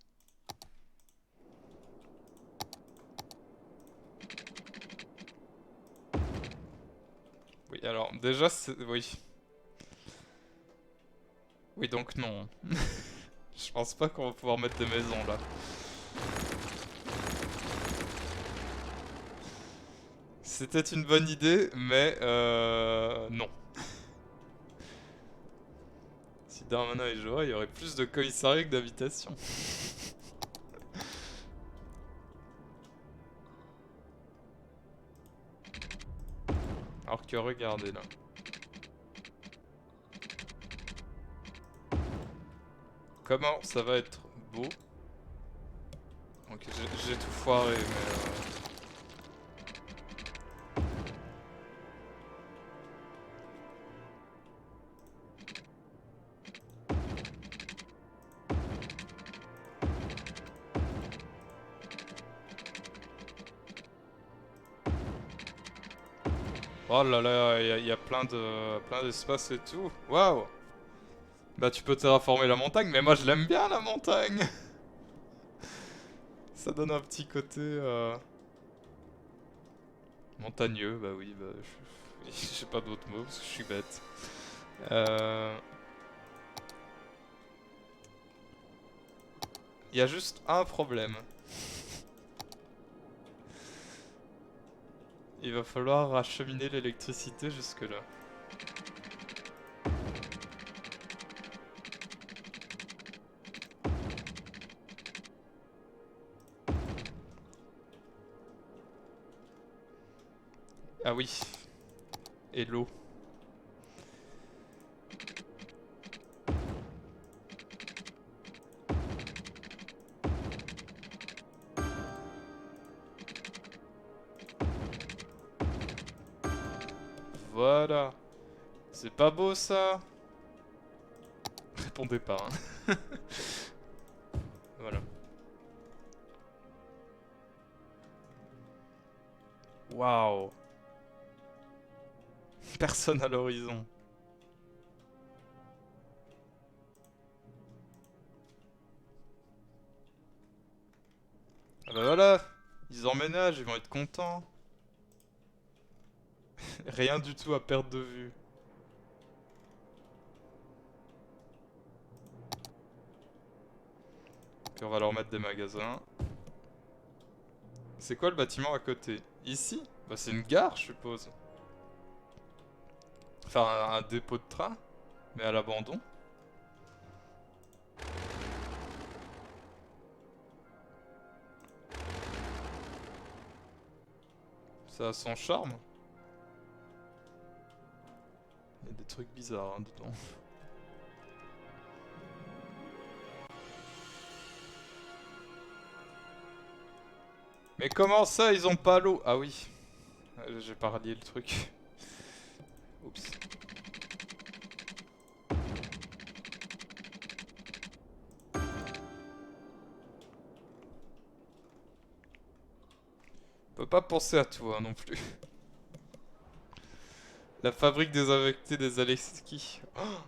Oui, alors déjà c'est... Oui. Oui donc non. Je pense pas qu'on va pouvoir mettre des maisons là. C'était une bonne idée, mais non. Si Darmanin y jouait, il y aurait plus de commissariats que d'habitations. Alors que regardez là. Comment ça va être beau? Ok, j'ai tout foiré, mais... Oh là là, il y a plein d'espace et tout. Waouh! Bah tu peux terraformer la montagne, mais moi je l'aime bien la montagne! Ça donne un petit côté montagneux, bah oui, bah j'ai pas d'autres mots parce que je suis bête. Il y a juste un problème. Il va falloir acheminer l'électricité jusque là. Ah oui. Et l'eau. Voilà. C'est pas beau ça? Répondez pas, hein. Voilà. Waouh. Personne à l'horizon. Ah bah voilà, ils emménagent, ils vont être contents. Rien du tout à perdre de vue. Puis on va leur mettre des magasins. C'est quoi le bâtiment à côté? Ici? Bah c'est une gare, je suppose. Enfin, un dépôt de train, mais à l'abandon. Ça a son charme. Il y a des trucs bizarres hein, dedans. Mais comment ça, ils ont pas l'eau? Ah oui, j'ai pas relié le truc. Oups. On peut pas penser à tout hein, non plus. La fabrique désaffectée des Alexis. Oh,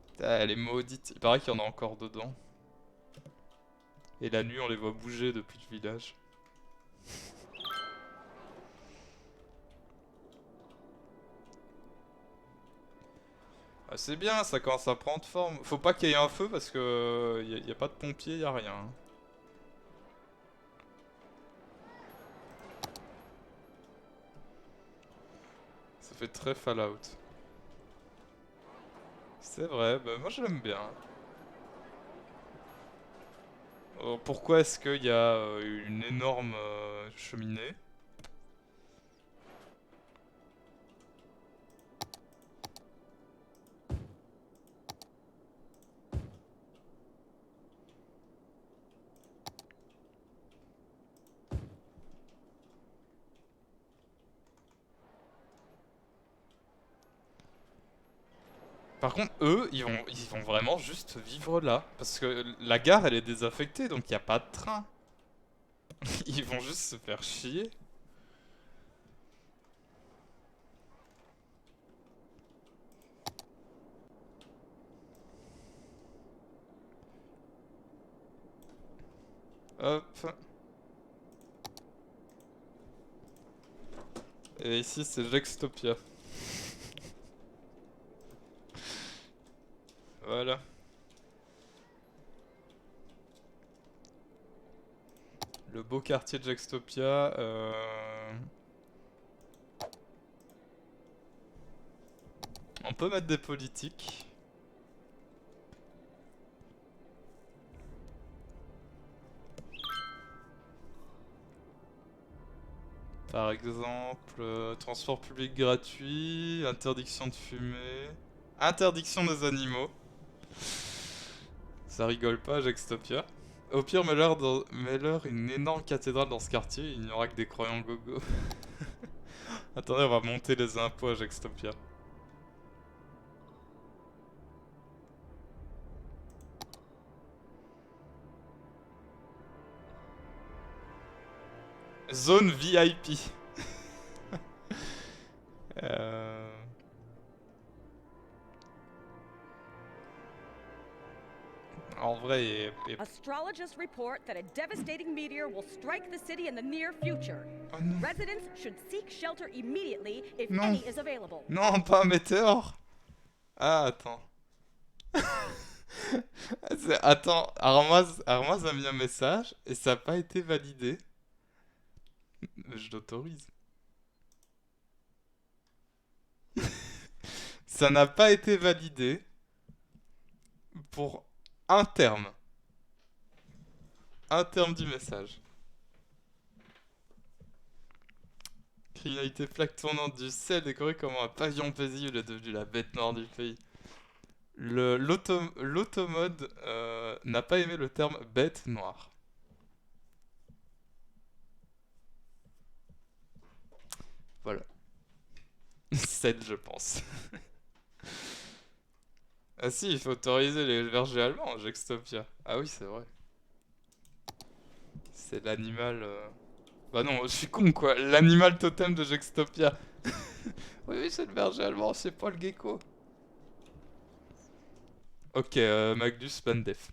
putain, elle est maudite. Il paraît qu'il y en a encore dedans. Et la nuit, on les voit bouger depuis le village. Ah, c'est bien, ça commence à prendre forme. Faut pas qu'il y ait un feu parce que y a pas de pompiers, y a rien. Hein. Ça fait très Fallout. C'est vrai, bah moi je l'aime bien. Pourquoi est-ce qu'il y a une énorme cheminée? Par contre, eux, ils vont vraiment juste vivre là. Parce que la gare, elle est désaffectée, donc il n'y a pas de train. Ils vont juste se faire chier. Hop. Et ici, c'est Jextopia. Voilà. Le beau quartier de Jextopia. On peut mettre des politiques. Par exemple, transport public gratuit, interdiction de fumer, interdiction des animaux. Ça rigole pas, Jextopia. Au pire, mets-leur une énorme cathédrale dans ce quartier, il n'y aura que des croyants gogo. Attendez, on va monter les impôts à Jextopia. Zone VIP. euh... En vrai,
Astrologists report that a devastating meteor will strike the city in the near future.
Oh non.
Residents should seek shelter immediately if
Non.
any is available.
Non, pas un météore. Ah, attends. Attends, Armaz a mis un message et ça n'a pas été validé. Mais je l'autorise. Ça n'a pas été validé pour un terme. Un terme du message. Criminalité flaque tournante du ciel décorée comme un pavillon paisible est devenue la bête noire du pays. L'automode n'a pas aimé le terme bête noire. Voilà. 7 je pense. Ah si, il faut autoriser les bergers allemands, Jextopia. Ah oui, c'est vrai. C'est l'animal... Bah non, je suis con quoi. L'animal totem de Jextopia. Oui, oui, c'est le berger allemand, c'est pas le gecko. Ok, Magnus Pandef.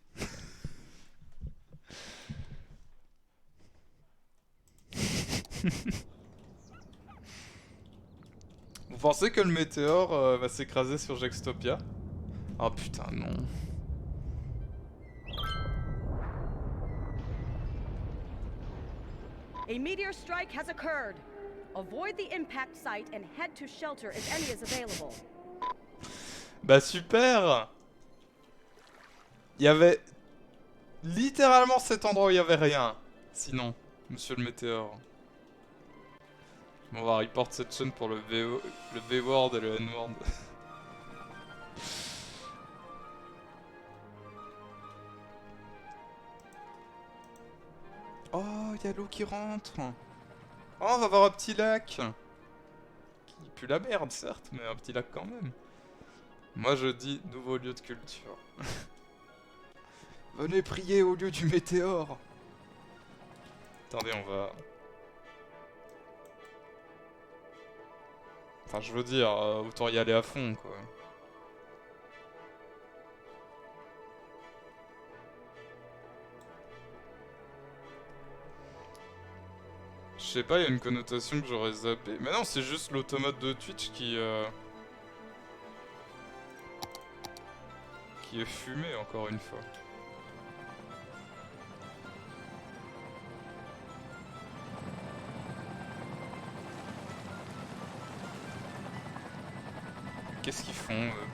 Vous pensez que le météore va s'écraser sur Jextopia? Oh putain, non.
A meteor strike has occurred. Avoid the impact site and head to shelter if any is available.
Bah super! Il y avait littéralement cet endroit où il y avait rien. Sinon, monsieur le météore. On va report cette chaîne pour le V-word et le N-word. Oh, il y a l'eau qui rentre. Oh, on va voir un petit lac. Qui pue la merde, certes, mais un petit lac quand même. Moi, je dis nouveau lieu de culture. Venez prier au lieu du météore. Attendez, on va... Enfin, je veux dire, autant y aller à fond, quoi. Je sais pas, il y a une connotation que j'aurais zappé. Mais non, c'est juste l'automate de Twitch qui est fumé, encore une fois. Qu'est-ce qu'ils font, eux?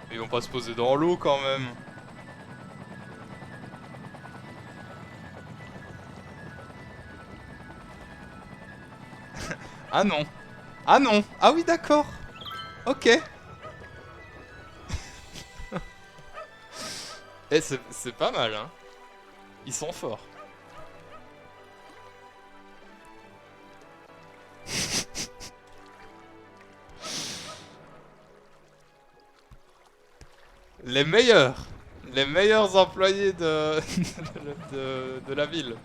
Ils vont pas se poser dans l'eau, quand même. Ah non. Ah non. Ah oui, d'accord. Ok. Et c'est pas mal, hein. Ils sont forts. Les meilleurs. Les meilleurs employés de la ville.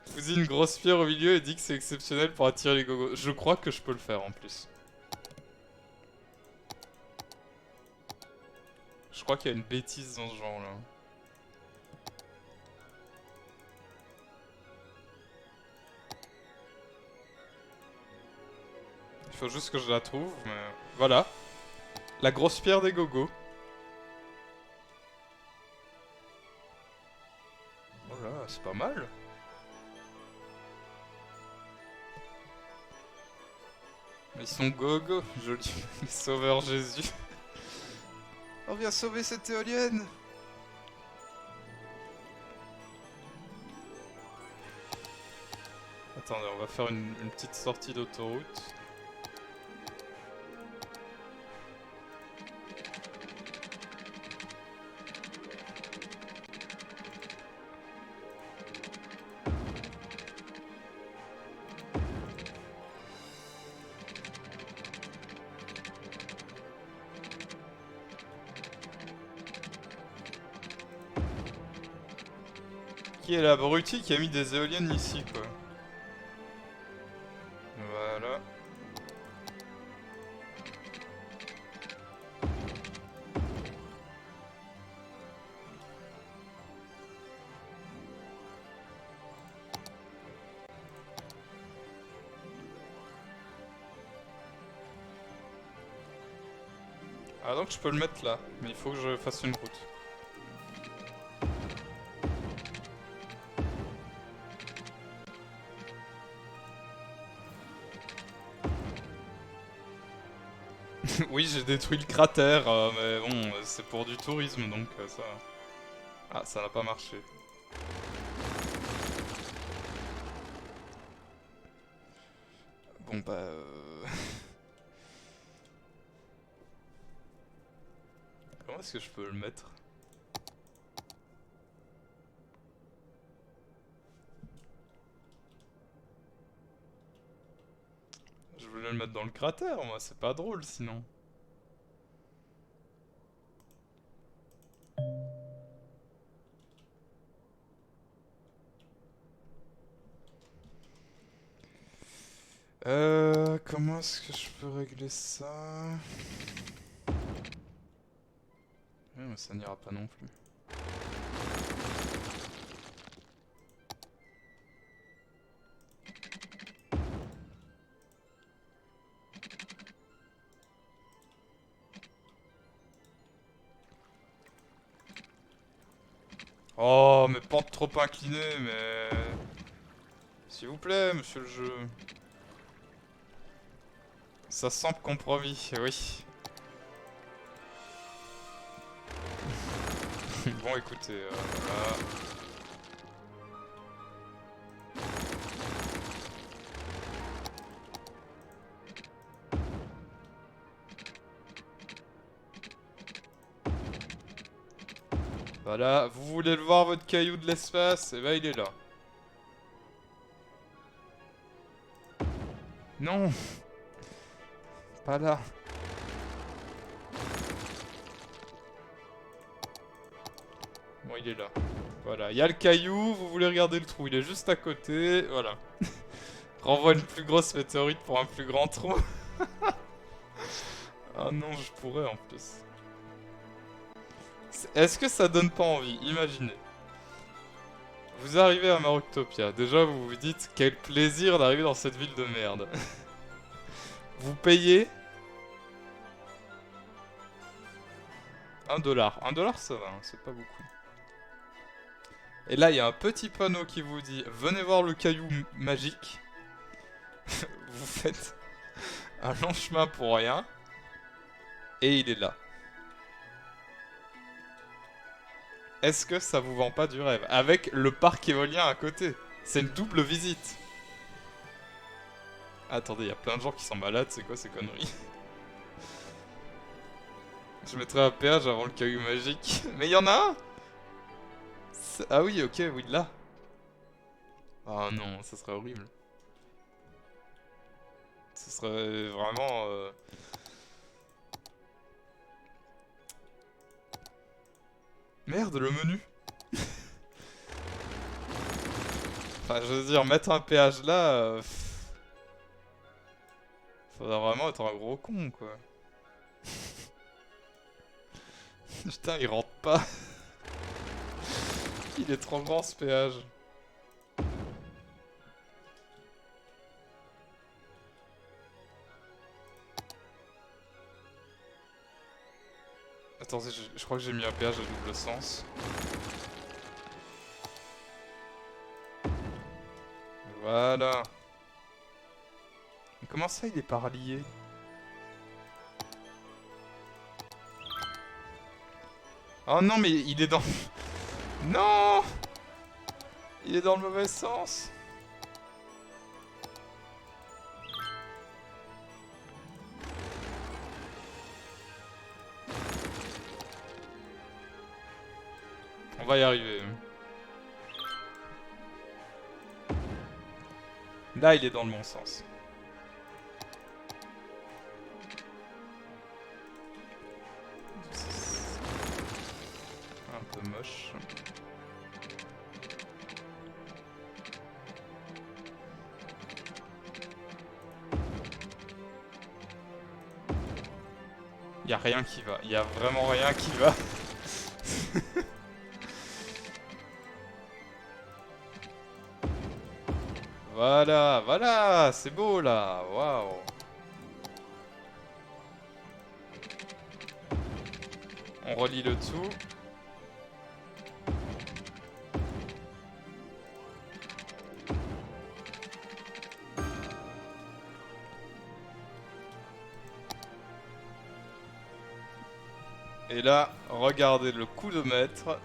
Fouille une grosse pierre au milieu et dit que c'est exceptionnel pour attirer les gogos. Je crois que je peux le faire en plus. Je crois qu'il y a une bêtise dans ce genre là. Il faut juste que je la trouve, mais... Voilà. La grosse pierre des gogos. Oh là, c'est pas mal. Mais ils sont gogo, joli. Les sauveurs Jésus. On vient sauver cette éolienne. Attendez, on va faire une petite sortie d'autoroute. Qui est l'abruti qui a mis des éoliennes ici, quoi. Voilà. Ah donc je peux le mettre là, mais il faut que je fasse une route. Oui, j'ai détruit le cratère, mais bon, c'est pour du tourisme, donc ça... Ah, ça n'a pas marché. Bon bah... Comment est-ce que je peux le mettre? Je voulais le mettre dans le cratère, moi, c'est pas drôle sinon. Comment est-ce que je peux régler ça? Ouais, mais ça n'ira pas non plus. Oh, mais pente trop inclinée, mais... S'il vous plaît, monsieur le jeu. Ça semble compromis, oui. Bon, écoutez, voilà. Voilà, vous voulez le voir, votre caillou de l'espace? Eh ben, il est là. Non! Pas là. Bon, il est là. Voilà, il y a le caillou, vous voulez regarder le trou, il est juste à côté, voilà. Renvoie une plus grosse météorite pour un plus grand trou. Ah non, je pourrais en plus. Est-ce que ça donne pas envie? Imaginez. Vous arrivez à Maroctopia, déjà vous vous dites quel plaisir d'arriver dans cette ville de merde. Vous payez 1 dollar. 1 dollar ça va, hein, c'est pas beaucoup. Et là il y a un petit panneau qui vous dit venez voir le caillou magique. Vous faites un long chemin pour rien. Et il est là. Est-ce que ça vous vend pas du rêve? Avec le parc éolien à côté. C'est une double visite. Attendez, il y a plein de gens qui sont malades, c'est quoi ces conneries? Je mettrai un péage avant le caillou magique. Mais il y en a un! Ah oui, ok, oui, là. Ah non, ça serait horrible. Ce serait vraiment... Merde, le menu. Enfin, je veux dire, mettre un péage là... Faudrait vraiment être un gros con, quoi. Putain, il rentre pas. Il est trop grand, ce péage. Attendez, je crois que j'ai mis un péage à double sens. Voilà. Mais comment ça, il est pas relié? Oh non, mais il est dans... Non! Il est dans le mauvais sens. On va y arriver. Là, il est dans le bon sens. Un peu moche. Y a rien qui va. Y a vraiment rien qui va. Voilà, voilà, c'est beau là. Waouh. On relie le tout. Et là, regardez le coup de maître.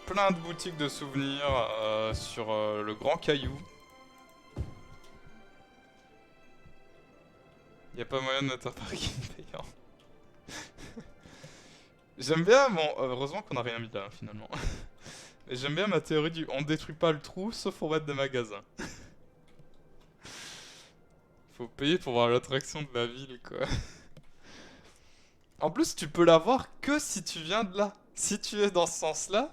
Plein de boutiques de souvenirs sur le Grand Caillou. Y a pas moyen de mettre un parking payant. J'aime bien, bon, heureusement qu'on a rien mis là finalement. Mais j'aime bien ma théorie du on détruit pas le trou sauf pour mettre des magasins. Faut payer pour voir l'attraction de la ville, quoi. En plus, tu peux la voir que si tu viens de là. Si tu es dans ce sens-là,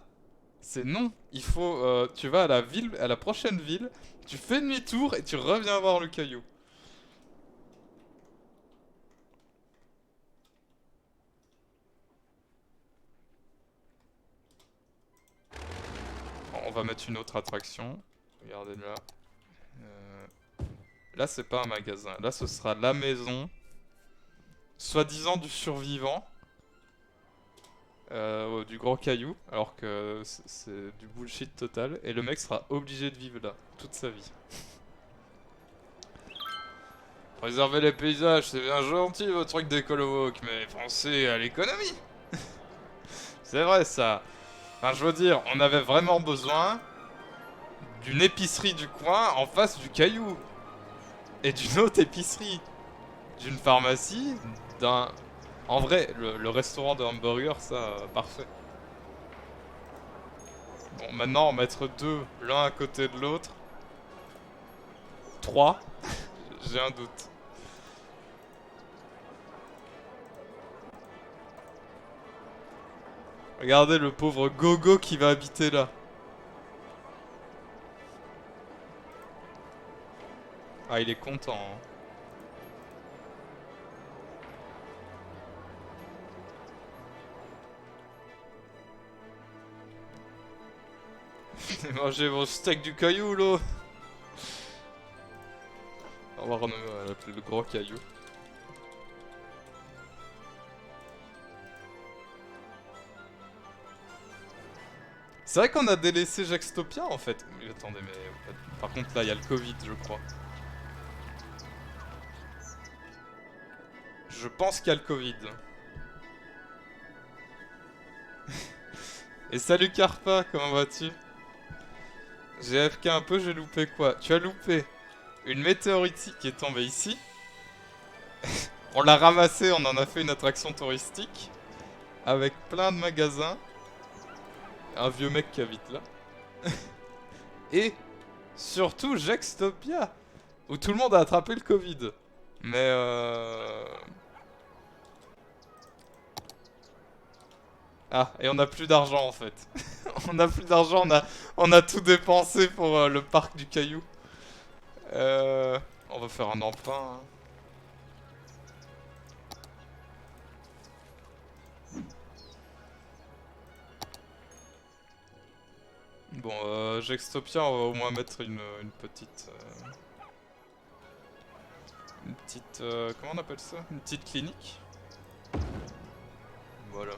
C'est non. Il faut... tu vas à la ville, à la prochaine ville, tu fais demi-tour et tu reviens voir le caillou. Bon, on va mettre une autre attraction. Regardez là. Euh, Là, c'est pas un magasin. Là, ce sera la maison, soi-disant du survivant, du grand caillou, alors que c'est du bullshit total. Et le mec sera obligé de vivre là, toute sa vie. Préserver les paysages, c'est bien gentil votre truc d'écolo woke, mais pensez à l'économie. C'est vrai ça. Enfin, je veux dire, on avait vraiment besoin d'une épicerie du coin en face du caillou. Et d'une autre épicerie. D'une pharmacie, d'un... En vrai, le restaurant de hamburger, ça, parfait. Bon, maintenant, en mettre deux, l'un à côté de l'autre. 3. J'ai un doute. Regardez le pauvre Gogo qui va habiter là. Ah, il est content, hein. Mangez vos steaks du caillou, là. On va l'appeler le gros caillou. C'est vrai qu'on a délaissé Jaxtopia en fait. Mais attendez, mais... Par contre là, il y a le Covid, je crois. Je pense qu'il y a le Covid. Et salut Carpa, comment vas-tu? J'ai AFK un peu, j'ai loupé quoi? Tu as loupé une météorite qui est tombée ici. On l'a ramassée, on en a fait une attraction touristique. Avec plein de magasins. Un vieux mec qui habite là. Et surtout Jaxtopia, où tout le monde a attrapé le Covid. Mais Ah, et on a plus d'argent en fait. On a plus d'argent, on a tout dépensé pour le parc du caillou. On va faire un emprunt. Hein. Bon, Jaxtopia, on va au moins mettre une petite... une petite... comment on appelle ça? Une petite clinique. Voilà.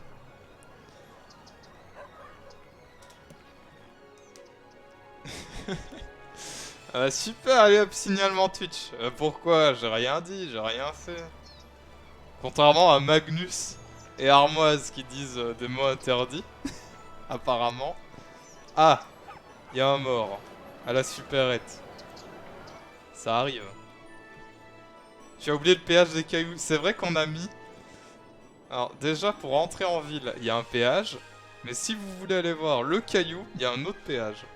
Super, allez hop, signalement Twitch. Pourquoi? J'ai rien dit, j'ai rien fait. Contrairement à Magnus et Armoise qui disent des mots interdits. Apparemment. Ah, il y a un mort. À la supérette. Ça arrive. Tu as oublié le péage des cailloux. C'est vrai qu'on a mis... Alors déjà, pour rentrer en ville, il y a un péage. Mais si vous voulez aller voir le caillou, il y a un autre péage.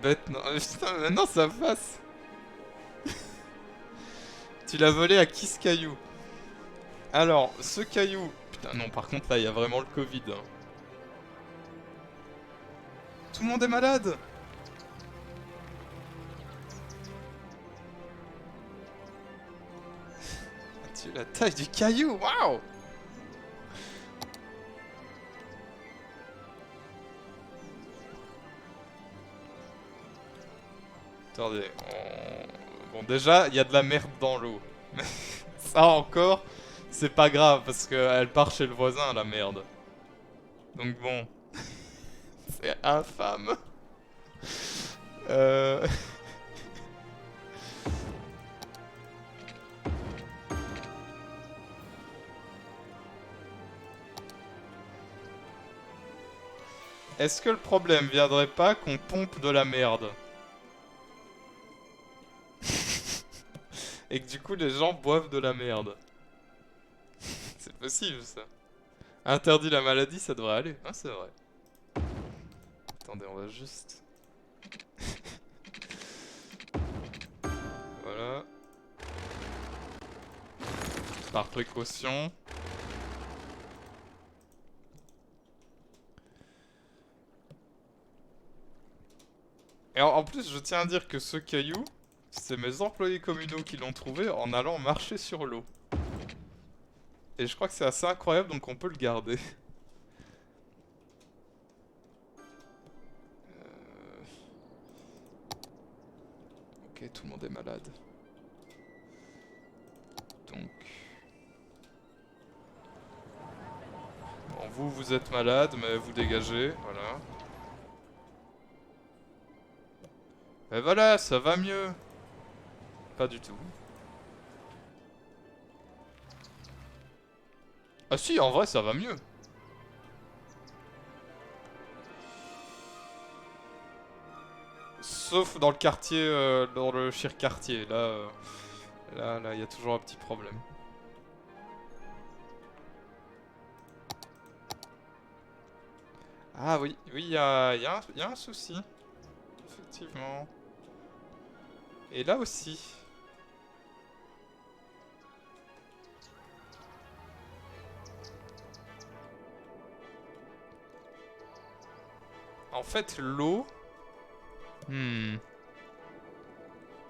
Bête, non. Putain, maintenant ça passe. Tu l'as volé à qui ce caillou? Alors, ce caillou... Putain, non, par contre, là, il y a vraiment le Covid. Hein. Tout le monde est malade. Tu la taille du caillou, waouh. Attendez, bon déjà, il y a de la merde dans l'eau. Mais ça encore, c'est pas grave parce qu'elle part chez le voisin, la merde. Donc bon, c'est infâme. Est-ce que le problème viendrait pas qu'on pompe de la merde? Et que du coup les gens boivent de la merde. C'est possible ça. Interdit la maladie, ça devrait aller. Ah, c'est vrai. Attendez, on va juste... Voilà. par précaution. Et en plus, je tiens à dire que ce caillou, c'est mes employés communaux qui l'ont trouvé en allant marcher sur l'eau. Et je crois que c'est assez incroyable, donc on peut le garder. Ok, tout le monde est malade. Donc... Bon, vous êtes malade, mais vous dégagez, voilà. Et voilà, ça va mieux. Pas du tout. Ah si, en vrai, ça va mieux. Sauf dans le quartier, dans le Shire quartier. Là, il y a toujours un petit problème. Ah oui, oui, il y a un souci. Effectivement. Et là aussi. En fait, l'eau... Il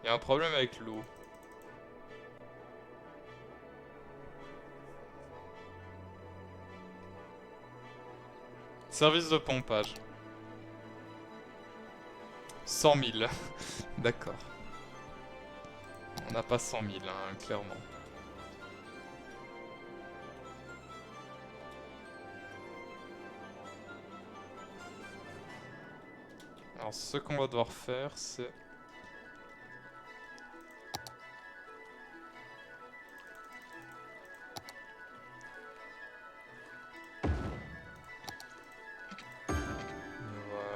y a un problème avec l'eau. Service de pompage. 100 000. D'accord. On n'a pas 100 000, hein, clairement. Alors, ce qu'on va devoir faire, c'est...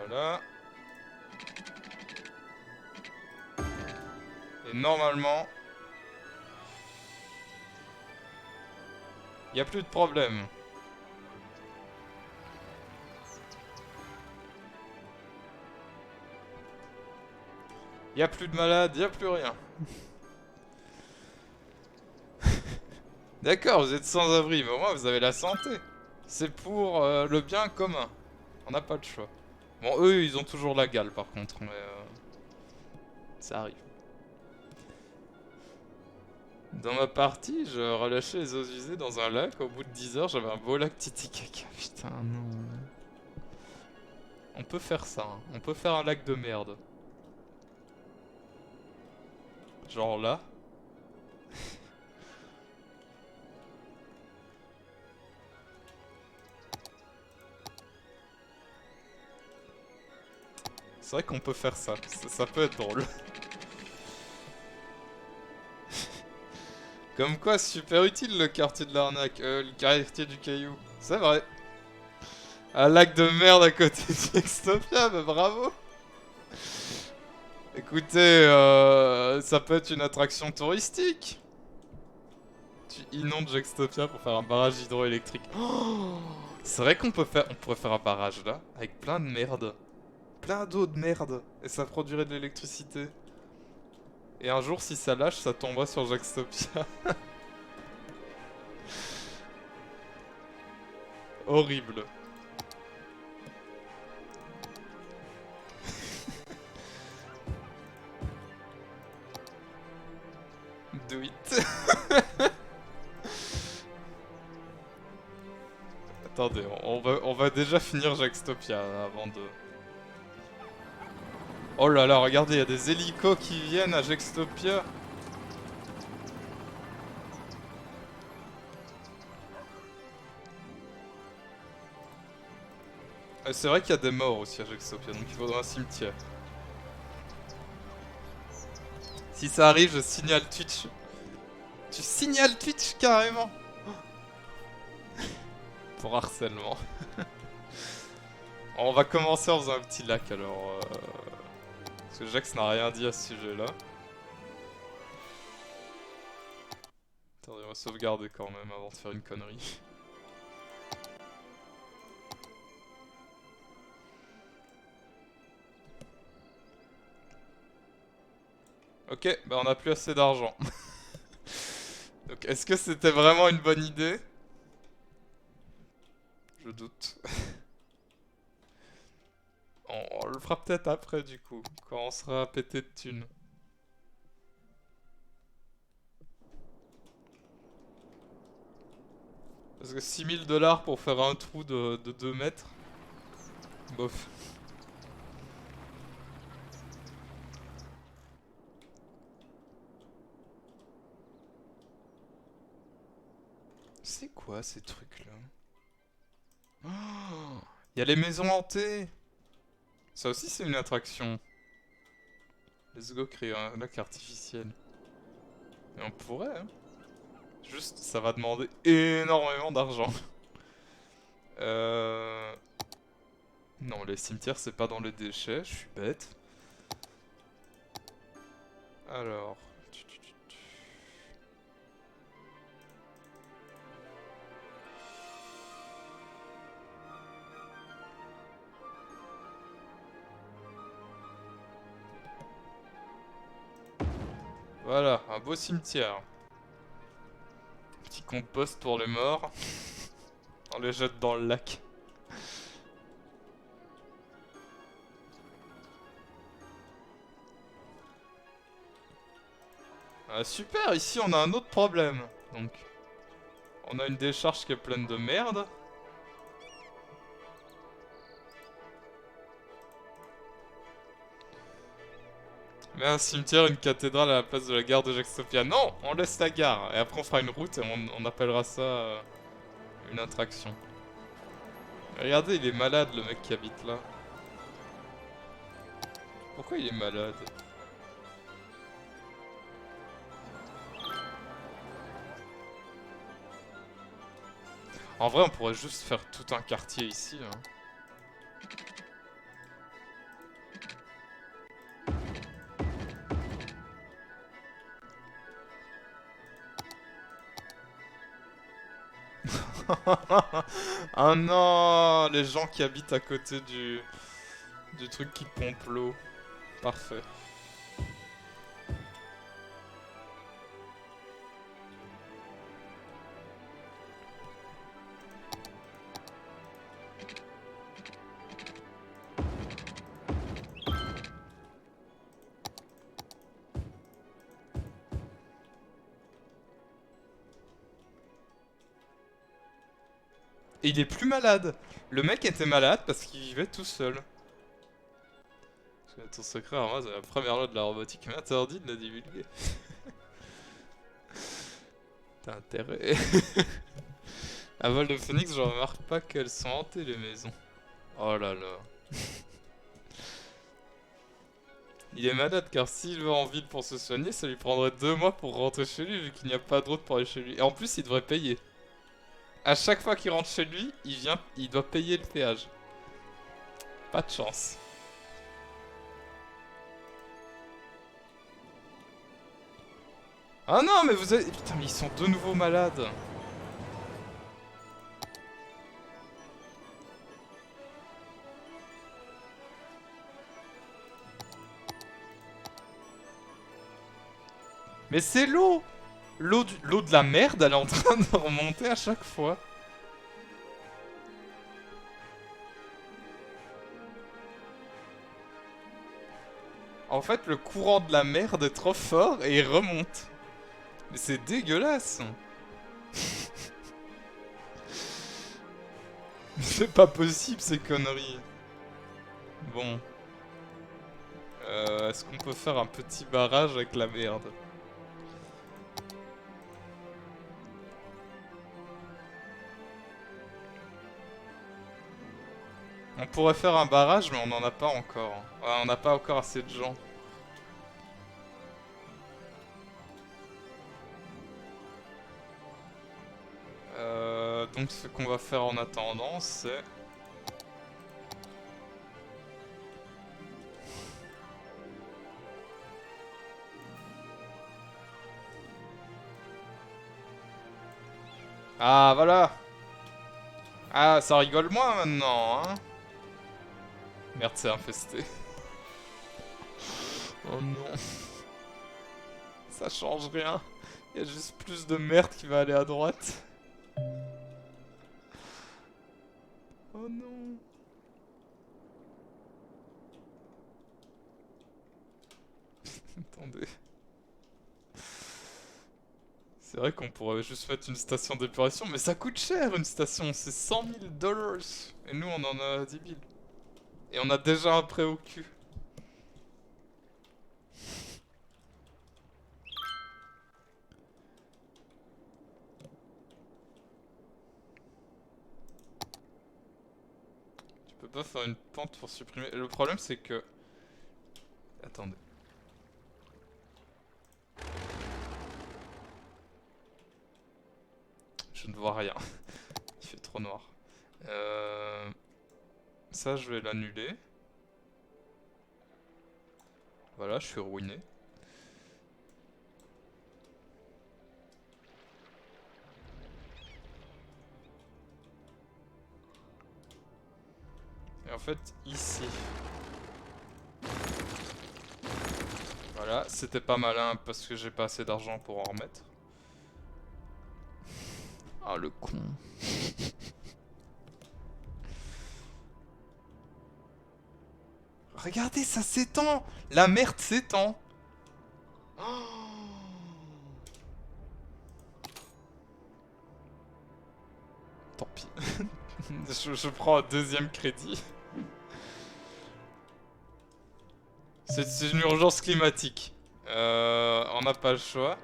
Voilà. Et normalement... Il n'y a plus de problème. Il n'y a plus de malades, il n'y a plus rien. D'accord, vous êtes sans abri, mais au moins vous avez la santé. C'est pour le bien commun. On n'a pas le choix. Bon, eux, ils ont toujours la gale par contre, mais ça arrive. Dans ma partie, je relâchais les eaux usées dans un lac. Au bout de 10 heures, j'avais un beau lac Titicaca. Putain, non. On peut faire ça, hein. On peut faire un lac de merde. Genre là. C'est vrai qu'on peut faire ça. Ça peut être drôle. Comme quoi, super utile le quartier de l'arnaque. Le quartier du caillou. C'est vrai. Un lac de merde à côté d'Extopia, bah bravo. Écoutez, ça peut être une attraction touristique. Tu inondes Jextopia pour faire un barrage hydroélectrique. Oh, c'est vrai qu'on pourrait faire un barrage là, avec plein de merde. Plein d'eau de merde. Et ça produirait de l'électricité. Et un jour, si ça lâche, ça tomberait sur Jextopia. Horrible. Do it. Attendez, on va déjà finir Jextopia avant de... Oh là là, regardez, il y a des hélicos qui viennent à Jextopia. C'est vrai qu'il y a des morts aussi à Jextopia, donc il faudra un cimetière. Si ça arrive, je signale Twitch. Tu signales Twitch carrément. Pour harcèlement. On va commencer en faisant un petit lac alors. Parce que Jax n'a rien dit à ce sujet là. Attendez, on va sauvegarder quand même avant de faire une connerie. Ok, bah on a plus assez d'argent. Donc Donc, est-ce que c'était vraiment une bonne idée? Je doute. On le fera peut-être après, du coup, quand on sera pété de thunes. Parce que 6 000 $ pour faire un trou de 2 mètres. Bof. C'est quoi ces trucs-là? Oh, y a les maisons hantées! Ça aussi c'est une attraction. Let's go créer un lac artificiel. Et on pourrait, hein. Juste, ça va demander énormément d'argent. Non, les cimetières c'est pas dans les déchets, je suis bête. Alors... Voilà, un beau cimetière. Petit compost pour les morts. On les jette dans le lac. Ah, super, ici on a un autre problème. Donc, on a une décharge qui est pleine de merde. Mais un cimetière, une cathédrale à la place de la gare de Jacksopia. Non, on laisse la gare. Et après on fera une route et on appellera ça une attraction. Regardez, il est malade le mec qui habite là. Pourquoi il est malade? En vrai, on pourrait juste faire tout un quartier ici. Hein. Ah non, les gens qui habitent à côté du truc qui pompe l'eau. Parfait. Et il est plus malade. Le mec était malade parce qu'il vivait tout seul. Ton secret, alors moi, c'est la première loi de la robotique qui m'interdit de la divulguer. T'as intérêt. À Vol de Phoenix, je remarque pas qu'elles sont hantées les maisons. Oh là là. Il est malade car s'il va en ville pour se soigner, ça lui prendrait 2 mois pour rentrer chez lui vu qu'il n'y a pas de route pour aller chez lui. Et en plus, il devrait payer. À chaque fois qu'il rentre chez lui, il doit payer le péage. Pas de chance. Ah non, mais vous avez... Putain, mais ils sont de nouveau malades. Mais c'est l'eau! L'eau de la merde, elle est en train de remonter à chaque fois. En fait, le courant de la merde est trop fort et il remonte. Mais c'est dégueulasse. C'est pas possible ces conneries. Bon. Est-ce qu'on peut faire un petit barrage avec la merde? On pourrait faire un barrage, mais on n'en a pas encore. Ouais, on n'a pas encore assez de gens. Donc ce qu'on va faire en attendant, c'est... Ah, voilà! Ah, ça rigole moins maintenant, hein? Merde, c'est infesté. Oh non. Ça change rien. Il y a juste plus de merde qui va aller à droite. Oh non. Attendez. C'est vrai qu'on pourrait juste mettre une station d'épuration, mais ça coûte cher une station, c'est 100 000 $. Et nous on en a 10 000. Et on a déjà un prêt au cul. Tu peux pas faire une pente pour supprimer. Le problème c'est que... Attendez. Je ne vois rien. Il fait trop noir. Ça, je vais l'annuler. Voilà, je suis ruiné. Et en fait, ici. Voilà, c'était pas malin parce que j'ai pas assez d'argent pour en remettre. Ah, le con. Regardez, ça s'étend. La merde s'étend. Oh. Tant pis. je prends un deuxième crédit. C'est une urgence climatique. On n'a pas le choix.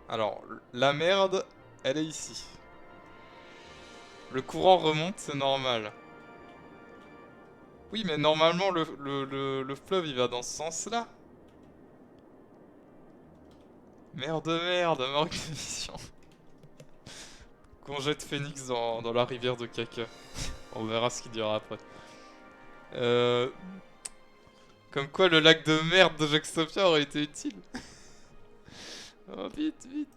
Alors, la merde, elle est ici. Le courant remonte, c'est normal. Oui, mais normalement, le fleuve, il va dans ce sens-là. Merde, manque de mission. Qu'on jette Phoenix dans la rivière de caca. On verra ce qu'il dira après. Comme quoi, le lac de merde de Jackstopia aurait été utile. Oh, vite, vite.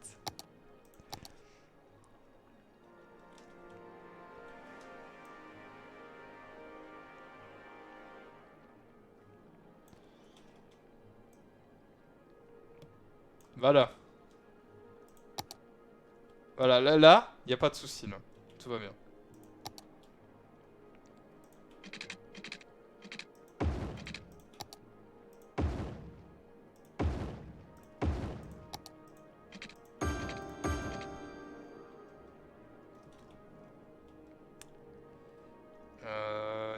Voilà. Voilà, là, y a pas de souci, là. Tout va bien.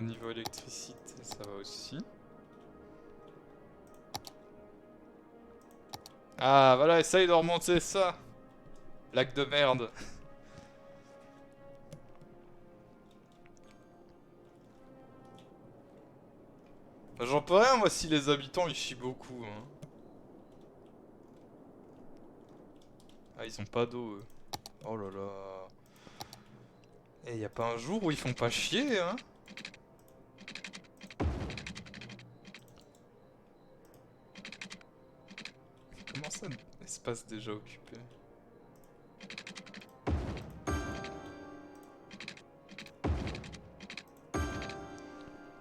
Niveau électricité, ça va aussi. Ah, voilà, essaye de remonter ça. Lac de merde. Bah, j'en peux rien, moi, si les habitants, ils chient beaucoup. Hein. Ah, ils ont pas d'eau, eux. Oh là là. Et y a pas un jour où ils font pas chier, hein. Comment ça, espace déjà occupé?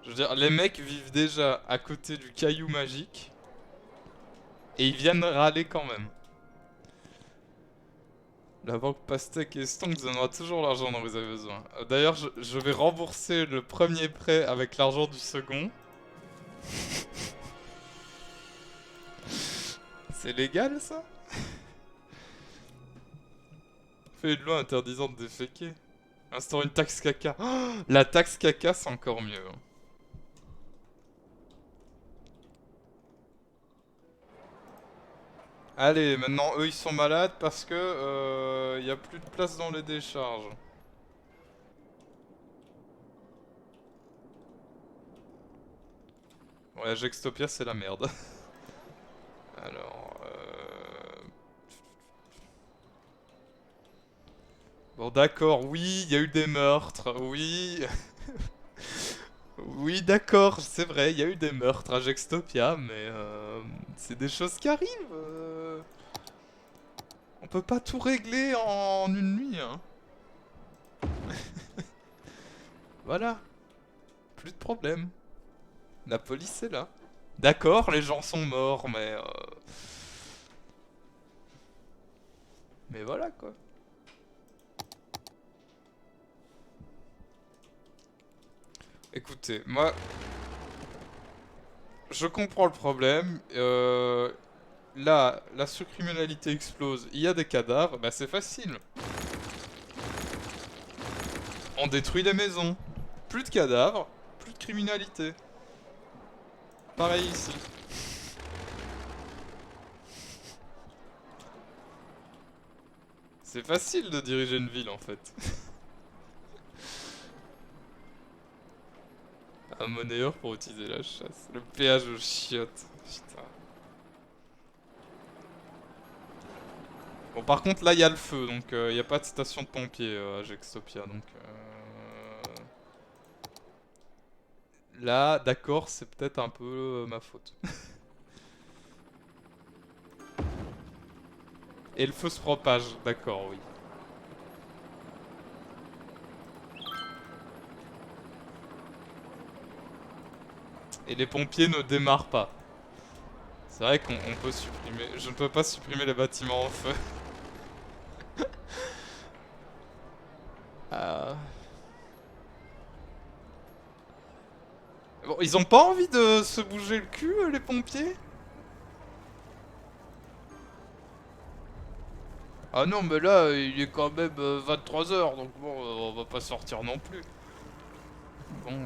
Je veux dire, les mecs vivent déjà à côté du caillou magique. Et ils viennent râler quand même. La banque Pastèque et Stonks donnera toujours l'argent dont vous avez besoin. D'ailleurs, je vais rembourser le premier prêt avec l'argent du second. C'est légal, ça? Fait une loi interdisant de déféquer. Instaure une taxe caca. Oh, la taxe caca, c'est encore mieux. Hein. Allez, maintenant eux ils sont malades parce que y a plus de place dans les décharges. Ouais, Jackstopia c'est la merde. Alors, bon d'accord, oui, il y a eu des meurtres, oui. Oui d'accord, c'est vrai, il y a eu des meurtres à Jackstopia, mais c'est des choses qui arrivent. On peut pas tout régler en une nuit, hein. Voilà. Plus de problème. La police est là. D'accord, les gens sont morts, mais Mais voilà quoi. Écoutez, moi, je comprends le problème. Là, la surcriminalité explose. Il y a des cadavres. Bah c'est facile. On détruit les maisons. Plus de cadavres, plus de criminalité. Pareil ici. C'est facile de diriger une ville en fait. Un monnayeur pour utiliser la chasse. Le péage aux chiottes. Putain. Bon par contre là il y a le feu donc il n'y a pas de station de pompiers à Gextopia donc là d'accord c'est peut-être un peu ma faute. Et le feu se propage, d'accord oui. Et les pompiers ne démarrent pas. C'est vrai qu'on peut supprimer... Je ne peux pas supprimer les bâtiments en feu. Ah. Bon, ils ont pas envie de se bouger le cul, les pompiers? Ah non, mais là, il est quand même 23 h, donc bon, on va pas sortir non plus. Bon,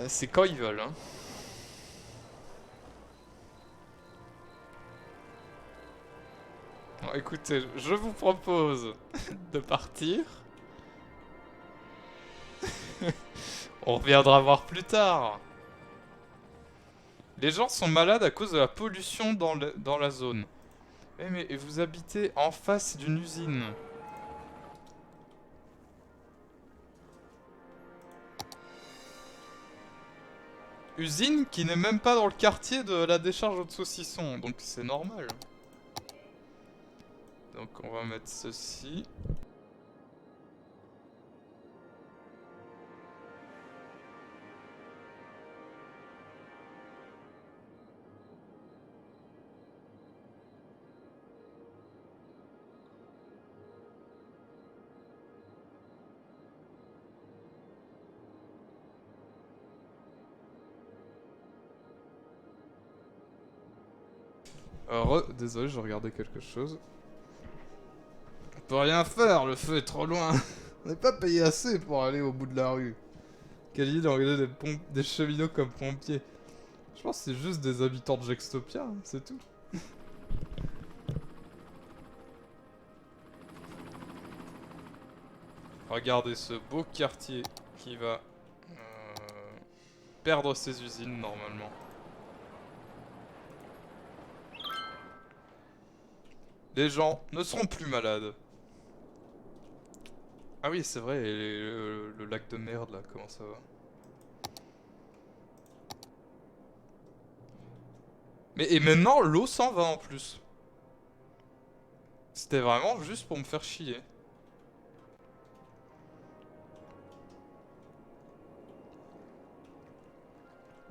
c'est quand ils veulent, hein. Bon, écoutez, je vous propose de partir. On reviendra voir plus tard. Les gens sont malades à cause de la pollution dans la zone. Eh mais vous habitez en face d'une usine. Usine qui n'est même pas dans le quartier de la décharge de saucisson, donc c'est normal. Donc on va mettre ceci. Désolé, je regardais quelque chose. On peut rien faire, le feu est trop loin. On n'est pas payé assez pour aller au bout de la rue. Quelle idée d'engager des cheminots comme pompiers. Je pense que c'est juste des habitants de Gextopia, hein, c'est tout. Regardez ce beau quartier qui va perdre ses usines normalement. Les gens ne seront plus malades. Ah oui, c'est vrai, et le lac de merde là, comment ça va? Mais et maintenant, l'eau s'en va en plus. C'était vraiment juste pour me faire chier.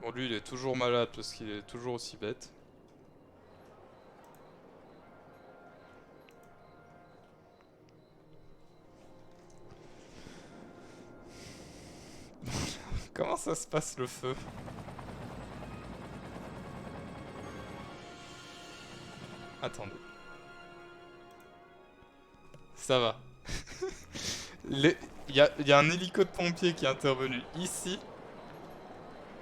Bon, lui, il est toujours malade parce qu'il est toujours aussi bête. Comment ça se passe le feu? Attendez. Ça va. Il y a un hélico de pompier qui est intervenu ici.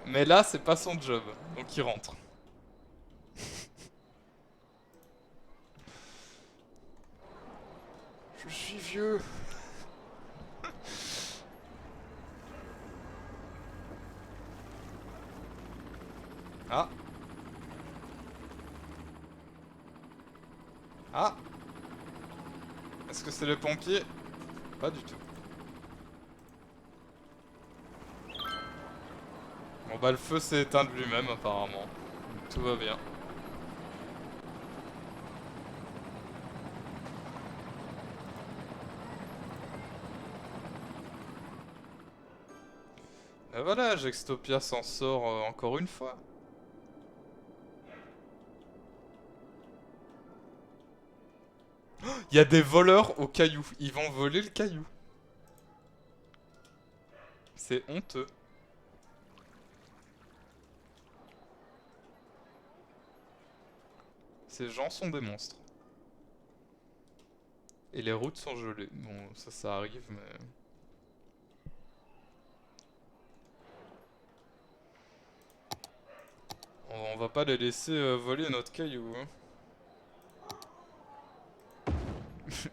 Mais là, c'est pas son job. Donc il rentre. Je suis vieux. Ah. Ah. Est-ce que c'est le pompier? Pas du tout. Bon bah le feu s'est éteint de lui-même apparemment. Tout va bien. Et voilà, Jextopia s'en sort encore une fois. Il y a des voleurs au caillou. Ils vont voler le caillou. C'est honteux. Ces gens sont des monstres. Et les routes sont gelées. Bon, ça arrive, mais... On va pas les laisser voler notre caillou, hein.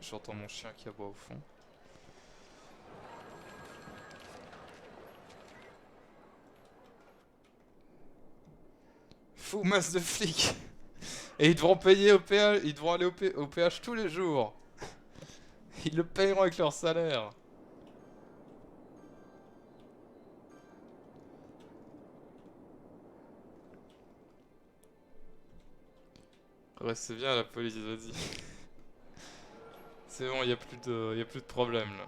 J'entends mon chien qui aboie au fond. Fou masse de flics. Et ils devront payer au péage, ils devront aller au péage tous les jours. Ils le payeront avec leur salaire. Restez bien à la police, vas-y. C'est bon, y a plus de problème là.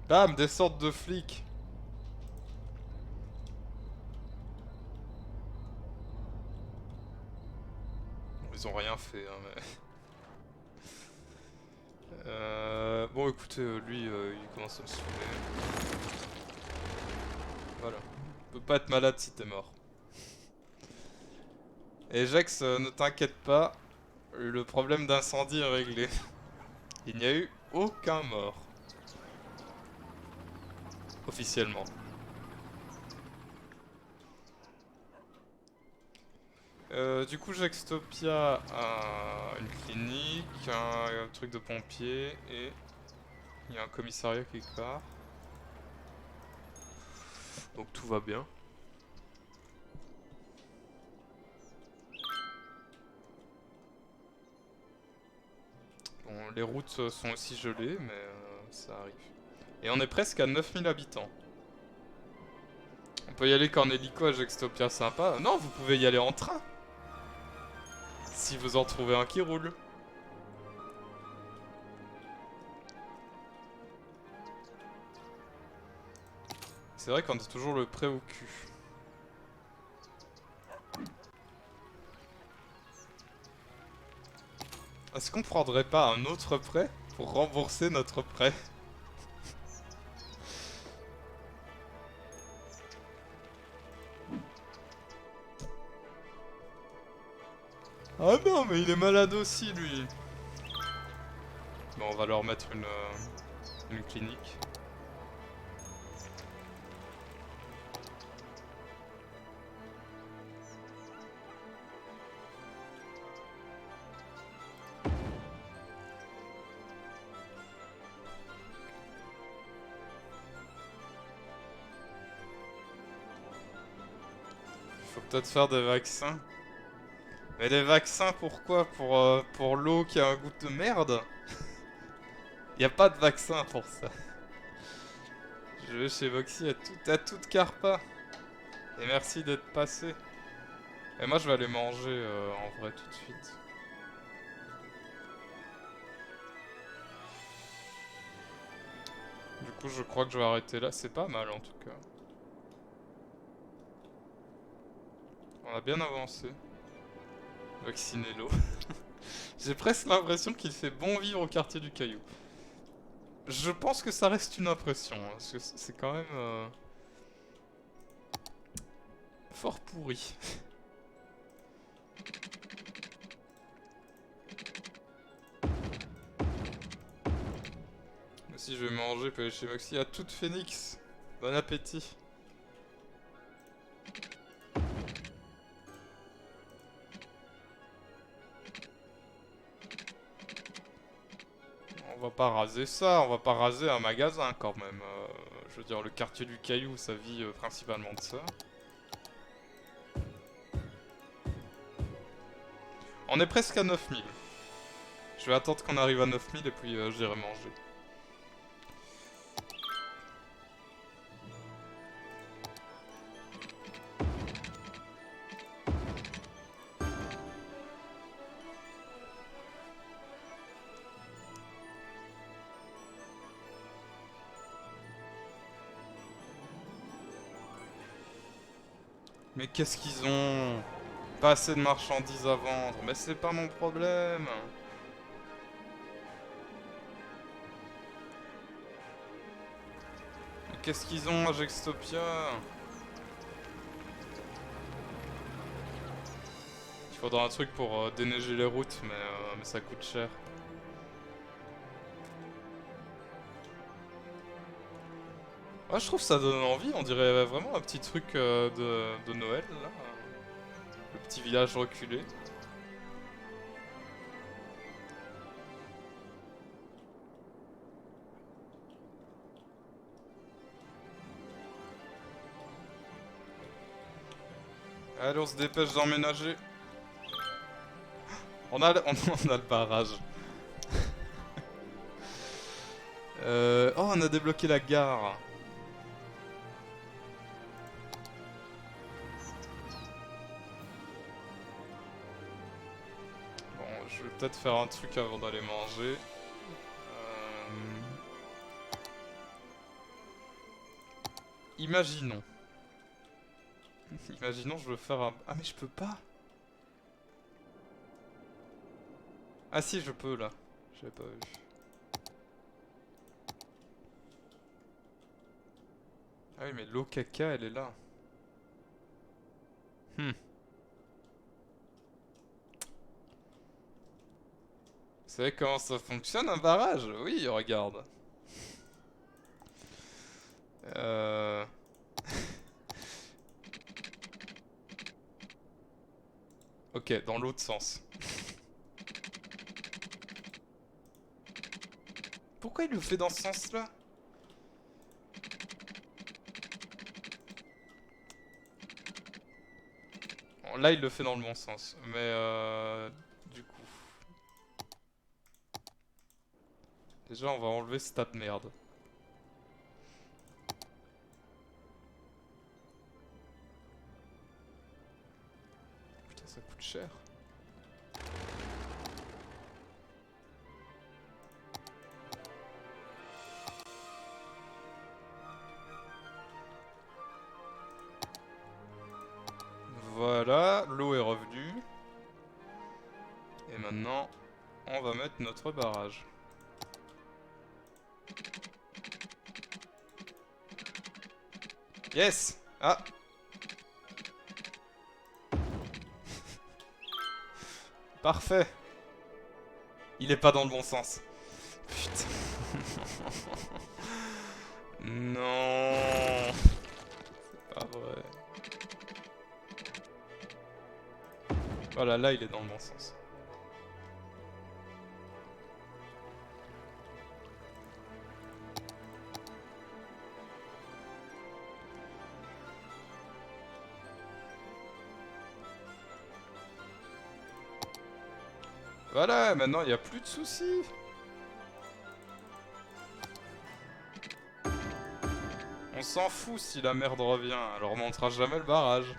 Bam, des sortes de flics. Ils ont rien fait, hein, mais... Bon, écoutez, lui, il commence à me saouler. Voilà. Tu peux pas être malade si t'es mort. Et Jax, ne t'inquiète pas, le problème d'incendie est réglé. Il n'y a eu aucun mort. Officiellement. Du coup, Jaxtopia a une clinique, un truc de pompier et il y a un commissariat quelque part. Donc tout va bien. Bon, les routes sont aussi gelées, mais ça arrive. Et on est presque à 9000 habitants. On peut y aller qu'en hélico à Jaxtopia, sympa. Non, vous pouvez y aller en train. Si vous en trouvez un qui roule. C'est vrai qu'on a toujours le prêt au cul. Est-ce qu'on prendrait pas un autre prêt pour rembourser notre prêt? Ah non, mais il est malade aussi, lui. Bon, on va leur mettre une clinique. Faut peut-être faire des vaccins. Mais des vaccins pourquoi? Pour l'eau qui a un goût de merde? Y a pas de vaccin pour ça. Je vais chez Voxy à toute carpa. Et merci d'être passé. Et moi je vais aller manger en vrai tout de suite. Du coup je crois que je vais arrêter là. C'est pas mal en tout cas. On a bien avancé. Vaccinez-l'eau. J'ai presque l'impression qu'il fait bon vivre au quartier du Caillou. Je pense que ça reste une impression, hein, parce que c'est quand même fort pourri. Si je vais manger, je peux aller chez Moxie à toute Phoenix. Bon appétit. On va pas raser ça, on va pas raser un magasin quand même. Je veux dire, le quartier du Caillou, ça vit principalement de ça. On est presque à 9000. Je vais attendre qu'on arrive à 9000 et puis j'irai manger. Mais qu'est-ce qu'ils ont? Pas assez de marchandises à vendre. Mais c'est pas mon problème. Mais qu'est-ce qu'ils ont à Gextopia? Il faudra un truc pour déneiger les routes, mais ça coûte cher. Ouais, je trouve ça donne envie, on dirait vraiment un petit truc de Noël, là. Le petit village reculé. Allez, on se dépêche d'emménager. On a le barrage. Oh, on a débloqué la gare. Bon, je vais peut-être faire un truc avant d'aller manger. Imaginons. Imaginons, je veux faire un... Ah, mais je peux pas. Ah si, je peux, là. J'avais pas vu. Ah oui, mais l'eau caca, elle est là. Vous savez comment ça fonctionne, un barrage? Oui, regarde. Ok, dans l'autre sens. Pourquoi il le fait dans ce sens-là? Bon, là, il le fait dans le bon sens. Mais du coup... Déjà, on va enlever ce tas de merde. Putain, ça coûte cher. Voilà, l'eau est revenue. Et maintenant, on va mettre notre barrage. Yes! Ah! Parfait! Il est pas dans le bon sens. Putain. Non! C'est pas vrai. Voilà, là il est dans le bon sens. Voilà, maintenant il n'y a plus de soucis. On s'en fout si la merde revient, elle remontera jamais le barrage.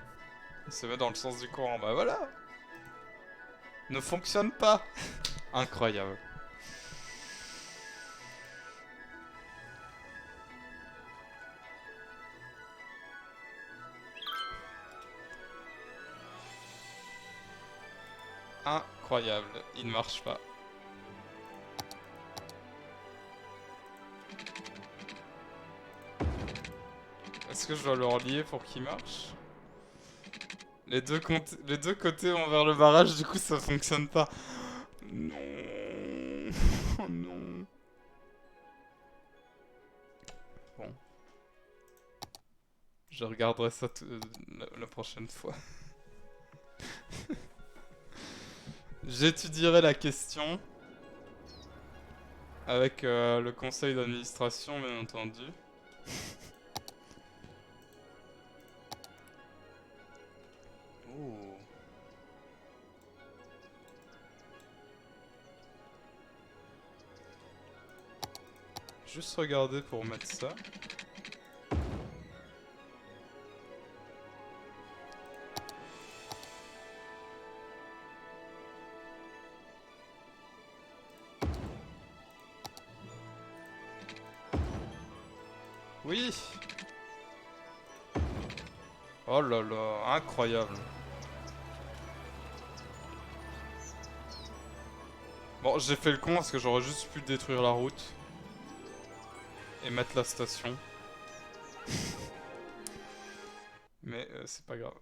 Il se met dans le sens du courant, bah voilà. Ne fonctionne pas. Incroyable. Incroyable, il ne marche pas. Est-ce que je dois le relier pour qu'il marche? Les deux côtés vont vers le barrage, du coup ça fonctionne pas. Non. Oh non. Bon. Je regarderai ça la prochaine fois. J'étudierai la question. Avec le conseil d'administration, bien entendu. Oh. Juste regarder pour mettre ça. Oui. Oh là là, incroyable. Bon, j'ai fait le con parce que j'aurais juste pu détruire la route. Et mettre la station. Mais c'est pas grave.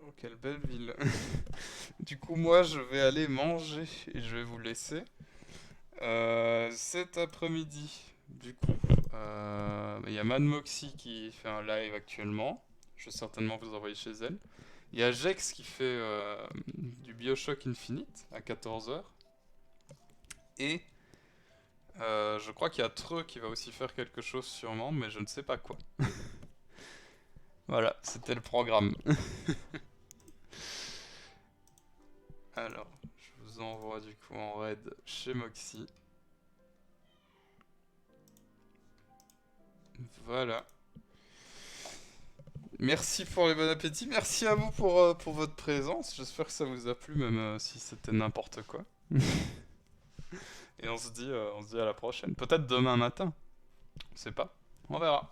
Oh, quelle belle ville. Du coup, moi, je vais aller manger et je vais vous laisser. Cet après-midi, du coup, il y a Mad Moxie qui fait un live actuellement. Je vais certainement vous envoyer chez elle. Il y a Jex qui fait du Bioshock Infinite à 14h. Et je crois qu'il y a Treux qui va aussi faire quelque chose sûrement, mais je ne sais pas quoi. Voilà, c'était le programme. Alors, je vous envoie du coup en raid chez Moxie. Voilà. Merci pour le bon appétit, merci à vous pour votre présence. J'espère que ça vous a plu, même si c'était n'importe quoi. Et on se dit à la prochaine. Peut-être demain matin. On sait pas. On verra.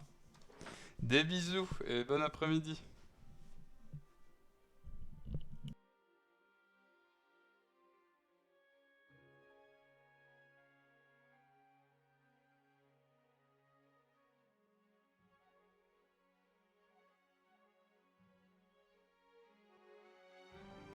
Des bisous et bon après-midi.